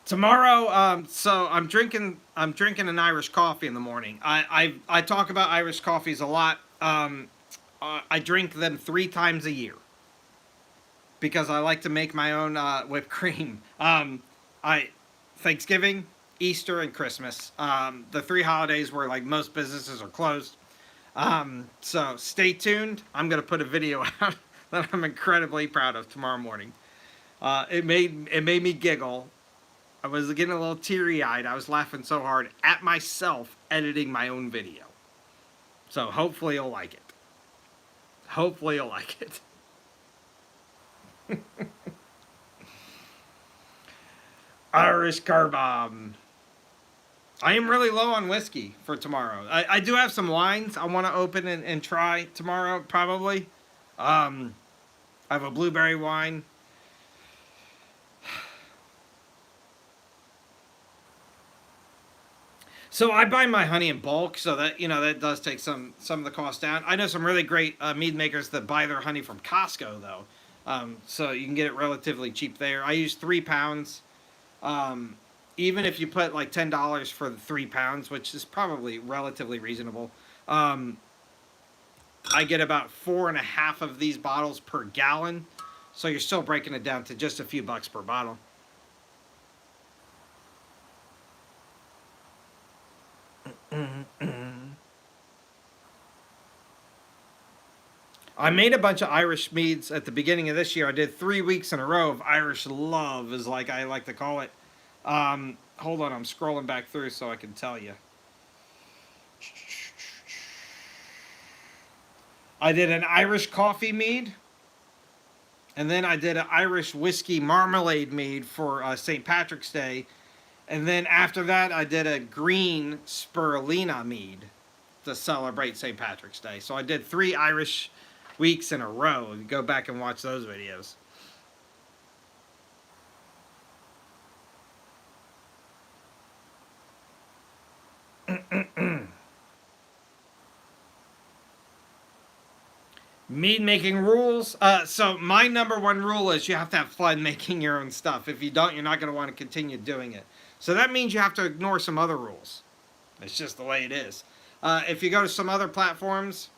A: Tomorrow, so I'm drinking an Irish coffee in the morning. I talk about Irish coffees a lot. I drink them 3 times a year because I like to make my own whipped cream. Thanksgiving, Easter, and Christmas. The 3 holidays where like most businesses are closed. So stay tuned. I'm gonna put a video out that I'm incredibly proud of tomorrow morning. It made me giggle. I was getting a little teary-eyed. I was laughing so hard at myself editing my own video. So hopefully you'll like it. Hopefully you'll like it. Irish car bomb. I am really low on whiskey for tomorrow. I do have some wines I want to open and try tomorrow, probably. I have a blueberry wine. So I buy my honey in bulk, so that that does take some of the cost down. I know some really great mead makers that buy their honey from Costco though, so you can get it relatively cheap there. I use 3 pounds. Um, Even if you put like $10 for the 3 pounds, which is probably relatively reasonable, um, I get about four and a half of these bottles per gallon. So you're still breaking it down to just a few bucks per bottle. I made a bunch of Irish meads at the beginning of this year. I did 3 weeks in a row of Irish love, is like I like to call it. Hold on, I'm scrolling back through so I can tell you. I did an Irish coffee mead, and then I did an Irish whiskey marmalade mead for St. Patrick's Day, and then after that I did a green spirulina mead to celebrate St. Patrick's Day. So I did 3 Irish weeks in a row. Go back and watch those videos. Mead making rules. So my number one rule is you have to have fun making your own stuff. If you don't, you're not going to want to continue doing it. So that means you have to ignore some other rules. It's just the way it is. If you go to some other platforms,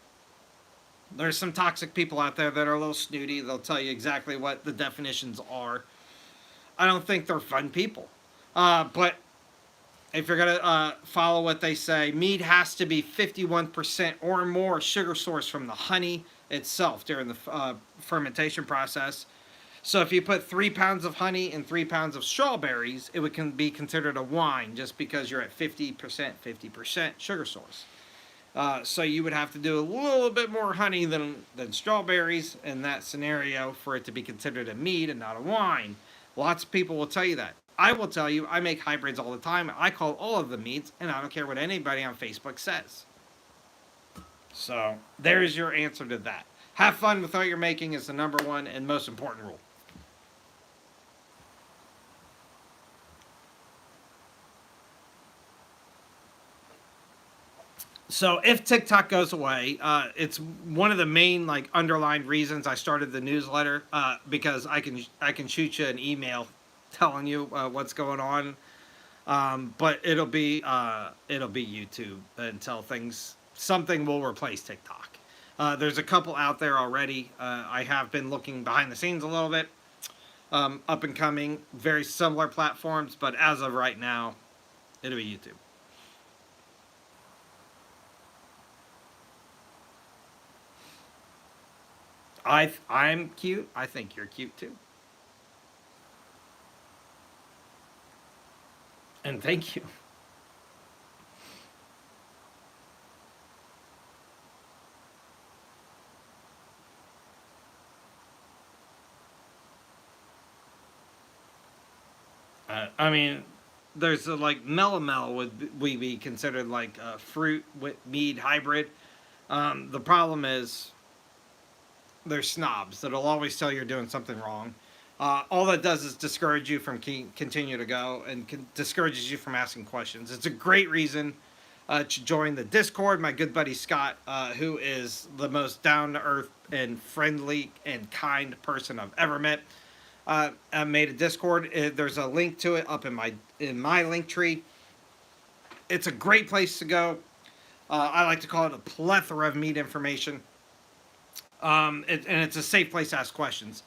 A: there's some toxic people out there that are a little snooty. They'll tell you exactly what the definitions are. I don't think they're fun people. But if you're going to follow what they say, mead has to be 51% or more sugar source from the honey itself during the fermentation process. So if you put 3 pounds of honey and 3 pounds of strawberries, it can be considered a wine just because you're at 50% sugar source. So you would have to do a little bit more honey than strawberries in that scenario for it to be considered a mead and not a wine. Lots of people will tell you that. I will tell you, I make hybrids all the time. I call all of them meads, and I don't care what anybody on Facebook says. So there's your answer to that. Have fun with what you're making is the number one and most important rule. So if TikTok goes away, it's one of the main like underlined reasons I started the newsletter, because I can shoot you an email telling you what's going on, but it'll be YouTube until something will replace TikTok. There's a couple out there already. I have been looking behind the scenes a little bit, up and coming, very similar platforms, but as of right now, it'll be YouTube. I'm cute. I think you're cute too. And thank you. I mean, there's like melomel would we be considered like a fruit with mead hybrid. The problem is they're snobs that'll always tell you're doing something wrong. All that does is discourage you from continue to go and discourages you from asking questions. It's a great reason to join the Discord. My good buddy Scott, who is the most down to earth and friendly and kind person I've ever met, I made a Discord. There's a link to it up in my link tree. It's a great place to go. I like to call it a plethora of meat information. And it's a safe place to ask questions.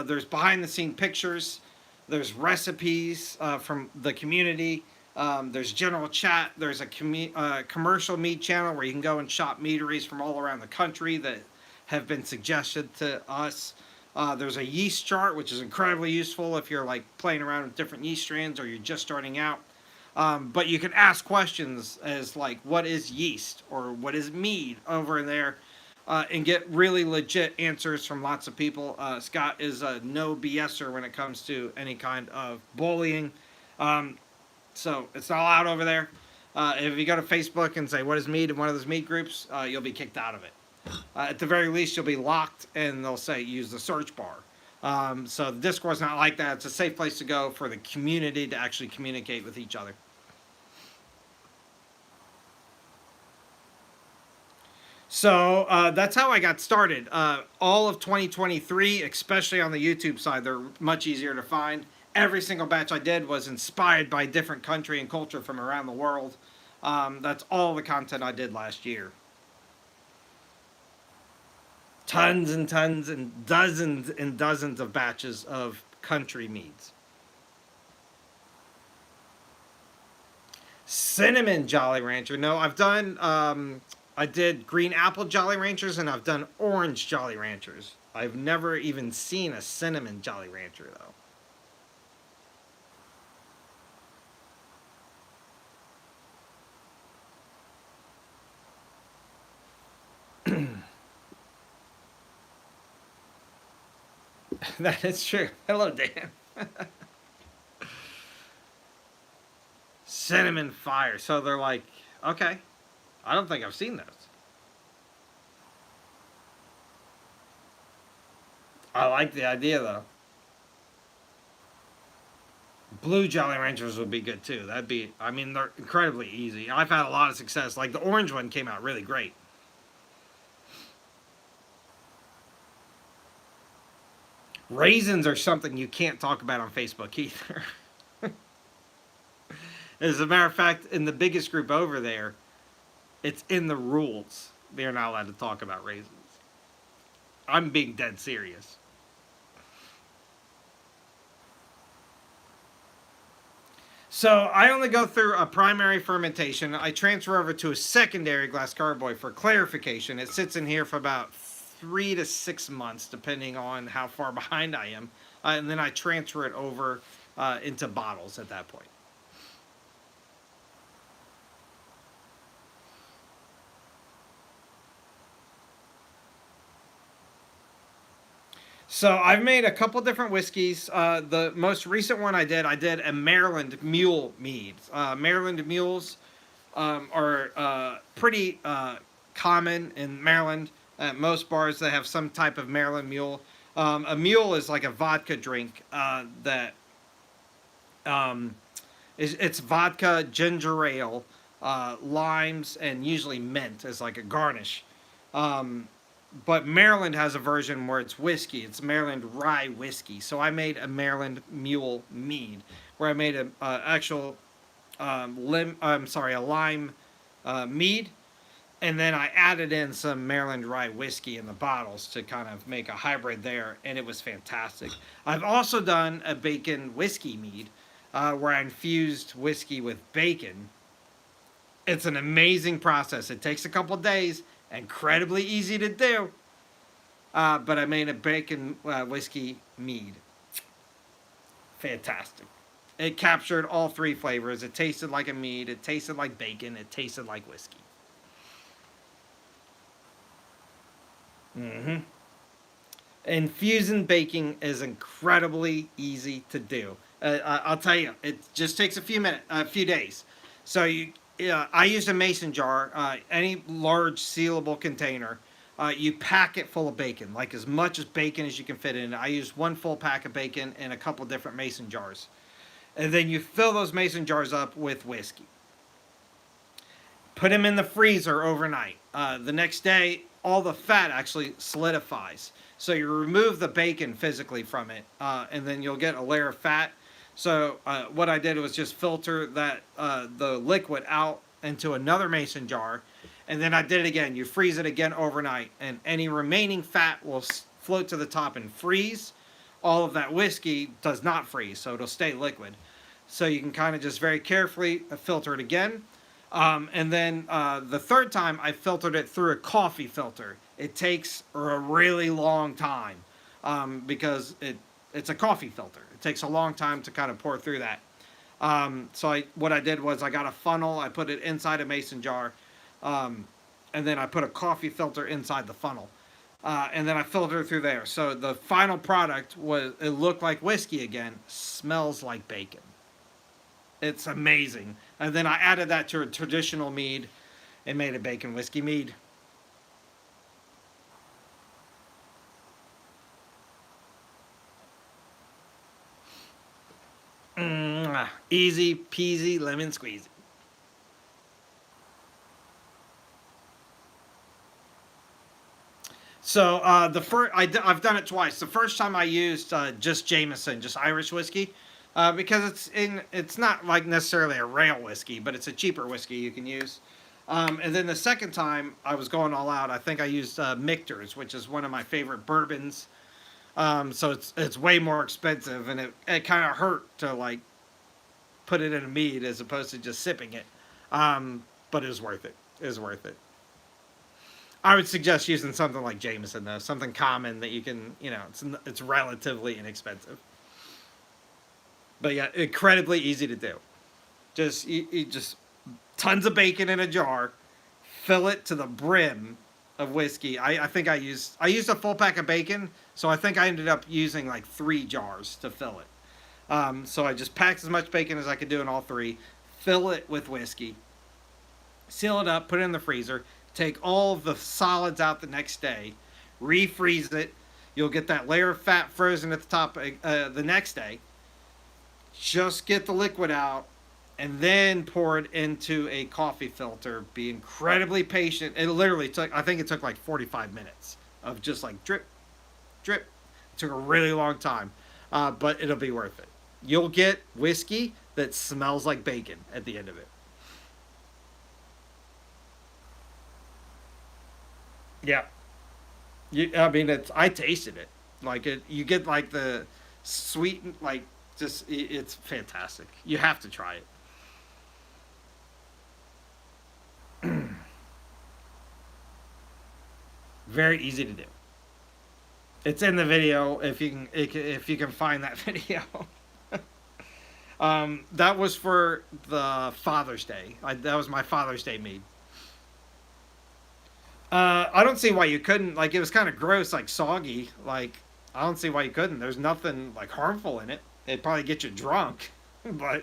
A: There's behind the scene pictures. There's recipes from the community. There's general chat. There's a commercial mead channel where you can go and shop meaderies from all around the country that have been suggested to us. There's a yeast chart, which is incredibly useful if you're like playing around with different yeast strains or you're just starting out. But you can ask questions as like, what is yeast or what is mead over there, and get really legit answers from lots of people. Scott is a no BSer when it comes to any kind of bullying. So it's not allowed over there. If you go to Facebook and say, what is mead in one of those mead groups, you'll be kicked out of it. At the very least, you'll be locked and they'll say use the search bar. So the Discord's not like that. It's a safe place to go for the community to actually communicate with each other. So that's how I got started. All of 2023, especially on the YouTube side, they're much easier to find. Every single batch I did was inspired by a different country and culture from around the world. That's all the content I did last year. Tons and dozens of batches of country meads. Cinnamon Jolly Rancher. No, I've done. I did green apple Jolly Ranchers and I've done orange Jolly Ranchers. I've never even seen a cinnamon Jolly Rancher though. That is true. Hello, Dan. Cinnamon fire. So they're like, okay. I don't think I've seen those. I like the idea though. Blue Jolly Ranchers would be good too. That'd be, I mean, they're incredibly easy. I've had a lot of success. Like the orange one came out really great. Raisins are something you can't talk about on Facebook either. As a matter of fact, in the biggest group over there, it's in the rules. They're not allowed to talk about raisins. I'm being dead serious. So I only go through a primary fermentation. I transfer over to a secondary glass carboy for clarification. It sits in here for about 3 to 6 months, depending on how far behind I am. And then I transfer it over into bottles at that point. So I've made a couple different whiskeys. The most recent one I did a Maryland Mule mead. Maryland mules are pretty common in Maryland. At most bars, they have some type of Maryland mule. A mule is like a vodka drink that it's vodka, ginger ale, limes, and usually mint as like a garnish. Um, but Maryland has a version where it's whiskey. It's Maryland rye whiskey. So I made a Maryland Mule mead, where I made a actual a lime mead, and then I added in some Maryland rye whiskey in the bottles to kind of make a hybrid there, and it was fantastic. I've also done a bacon whiskey mead, where I infused whiskey with bacon. It's an amazing process. It takes a couple days, incredibly easy to do. But I made a bacon whiskey mead. Fantastic. It captured all three flavors. It tasted like a mead. It tasted like bacon. It tasted like whiskey. Mm-hmm. Infusing baking is incredibly easy to do. I'll tell you, it just takes a few days. So I used a mason jar, any large sealable container. You pack it full of bacon, like as much as bacon as you can fit in. I used one full pack of bacon in a couple different mason jars, and then you fill those mason jars up with whiskey. Put them in the freezer overnight. The next day, all the fat actually solidifies. So you remove the bacon physically from it, and then you'll get a layer of fat. So what I did was just filter the liquid out into another mason jar, and then I did it again. You freeze it again overnight, and any remaining fat will float to the top and freeze. All of that whiskey does not freeze, so it'll stay liquid. So you can kind of just very carefully filter it again. And then the third time, I filtered it through a coffee filter. It takes a really long time because it's a coffee filter. It takes a long time to kind of pour through that. So what I did was I got a funnel. I put it inside a mason jar, and then I put a coffee filter inside the funnel, and then I filtered through there. So the final product it looked like whiskey again, smells like bacon. It's amazing. And then I added that to a traditional mead and made a bacon whiskey mead. Easy peasy lemon squeezy. So the first I've done it twice. The first time I used just Jameson, just Irish whiskey, because it's not like necessarily a rail whiskey, but it's a cheaper whiskey you can use. And then the second time I was going all out. I think I used Michter's, which is one of my favorite bourbons. So it's way more expensive, and it kind of hurt to like put it in a mead as opposed to just sipping it. But it was worth it. It was worth it. I would suggest using something like Jameson though, something common that you can, it's relatively inexpensive. But yeah, incredibly easy to do. You just tons of bacon in a jar, fill it to the brim of whiskey. I think I used a full pack of bacon, so I think I ended up using like 3 jars to fill it. So I just packed as much bacon as I could do in all three, fill it with whiskey, seal it up, put it in the freezer, take all of the solids out the next day, refreeze it. You'll get that layer of fat frozen at the top the next day. Just get the liquid out and then pour it into a coffee filter. Be incredibly patient. It literally took, I think it took like 45 minutes of just like drip, drip. It took a really long time, but it'll be worth it. You'll get whiskey that smells like bacon at the end of it. Yeah. I mean, I tasted it. Like it, you get like the sweet, like just, it's fantastic. You have to try it. Very easy to do. It's in the video if you can find that video. That was for the Father's Day. That was my Father's Day mead. I don't see why you couldn't. Like it was kind of gross, like soggy. Like I don't see why you couldn't. There's nothing like harmful in it. It'd probably get you drunk, but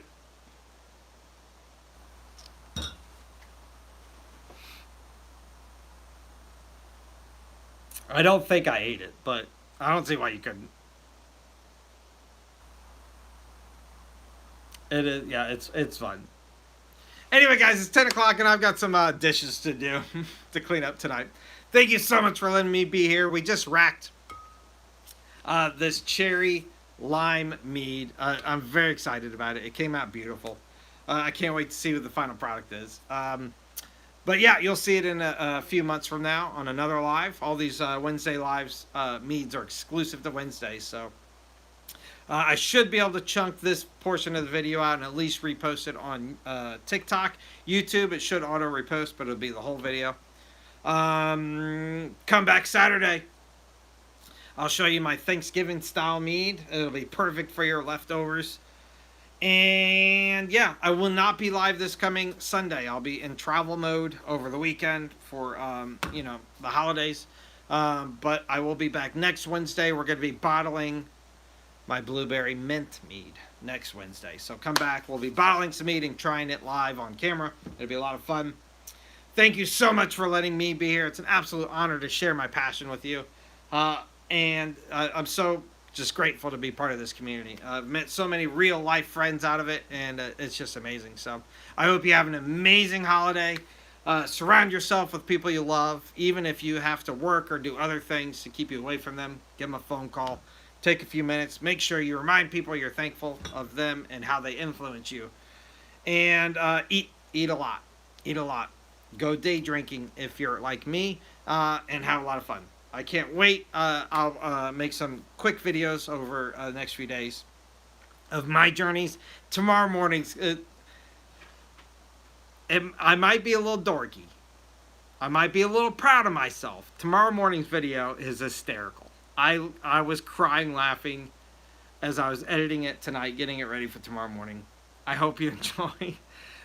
A: I don't think I ate it. But I don't see why you couldn't. It is, yeah. It's fun. Anyway, guys, it's 10 o'clock and I've got some dishes to do to clean up tonight. Thank you so much for letting me be here. We just racked this cherry lime mead. I'm very excited about it. It came out beautiful. I can't wait to see what the final product is. But yeah, you'll see it in a few months from now on another live. All these Wednesday lives, meads are exclusive to Wednesday, so I should be able to chunk this portion of the video out and at least repost it on TikTok. YouTube, it should auto repost, but it'll be the whole video. Come back Saturday. I'll show you my Thanksgiving style mead. It'll be perfect for your leftovers. And yeah, I will not be live this coming Sunday. I'll be in travel mode over the weekend for the holidays. But I will be back next Wednesday. We're going to be bottling my blueberry mint mead next Wednesday. So come back. We'll be bottling some mead and trying it live on camera. It'll be a lot of fun. Thank you so much for letting me be here. It's an absolute honor to share my passion with you. And I'm so just grateful to be part of this community. I've met so many real life friends out of it, and it's just amazing. So I hope you have an amazing holiday. Surround yourself with people you love, even if you have to work or do other things to keep you away from them. Give them a phone call. Take a few minutes. Make sure you remind people you're thankful of them and how they influence you. And eat a lot. Eat a lot. Go day drinking if you're like me, and have a lot of fun. I can't wait. I'll make some quick videos over the next few days of my journeys. Tomorrow morning's, I might be a little dorky. I might be a little proud of myself. Tomorrow morning's video is hysterical. I was crying laughing as I was editing it tonight, getting it ready for tomorrow morning. I hope you enjoy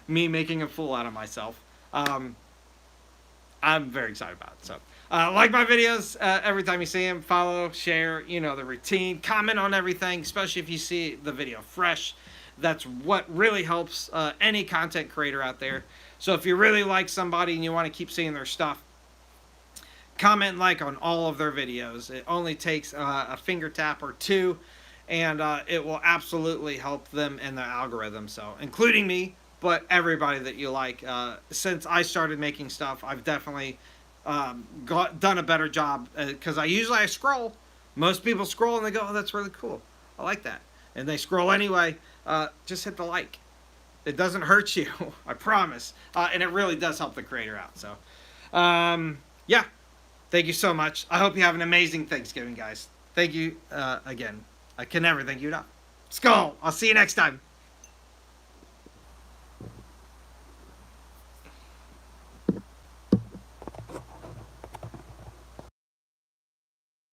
A: me making a fool out of myself. I'm very excited about it. So, like my videos every time you see them. Follow, share, the routine. Comment on everything, especially if you see the video fresh. That's what really helps any content creator out there. So if you really like somebody and you want to keep seeing their stuff, comment and like on all of their videos. It only takes a finger tap or two, and it will absolutely help them in the algorithm. So, including me, but everybody that you like. Since I started making stuff, I've definitely done a better job, because I scroll. Most people scroll and they go, "Oh, that's really cool. I like that," and they scroll anyway. Just hit the like. It doesn't hurt you, I promise, and it really does help the creator out. So, yeah, thank you so much. I hope you have an amazing Thanksgiving, guys. Thank you again. I can never thank you enough. Skull. I'll see you next time.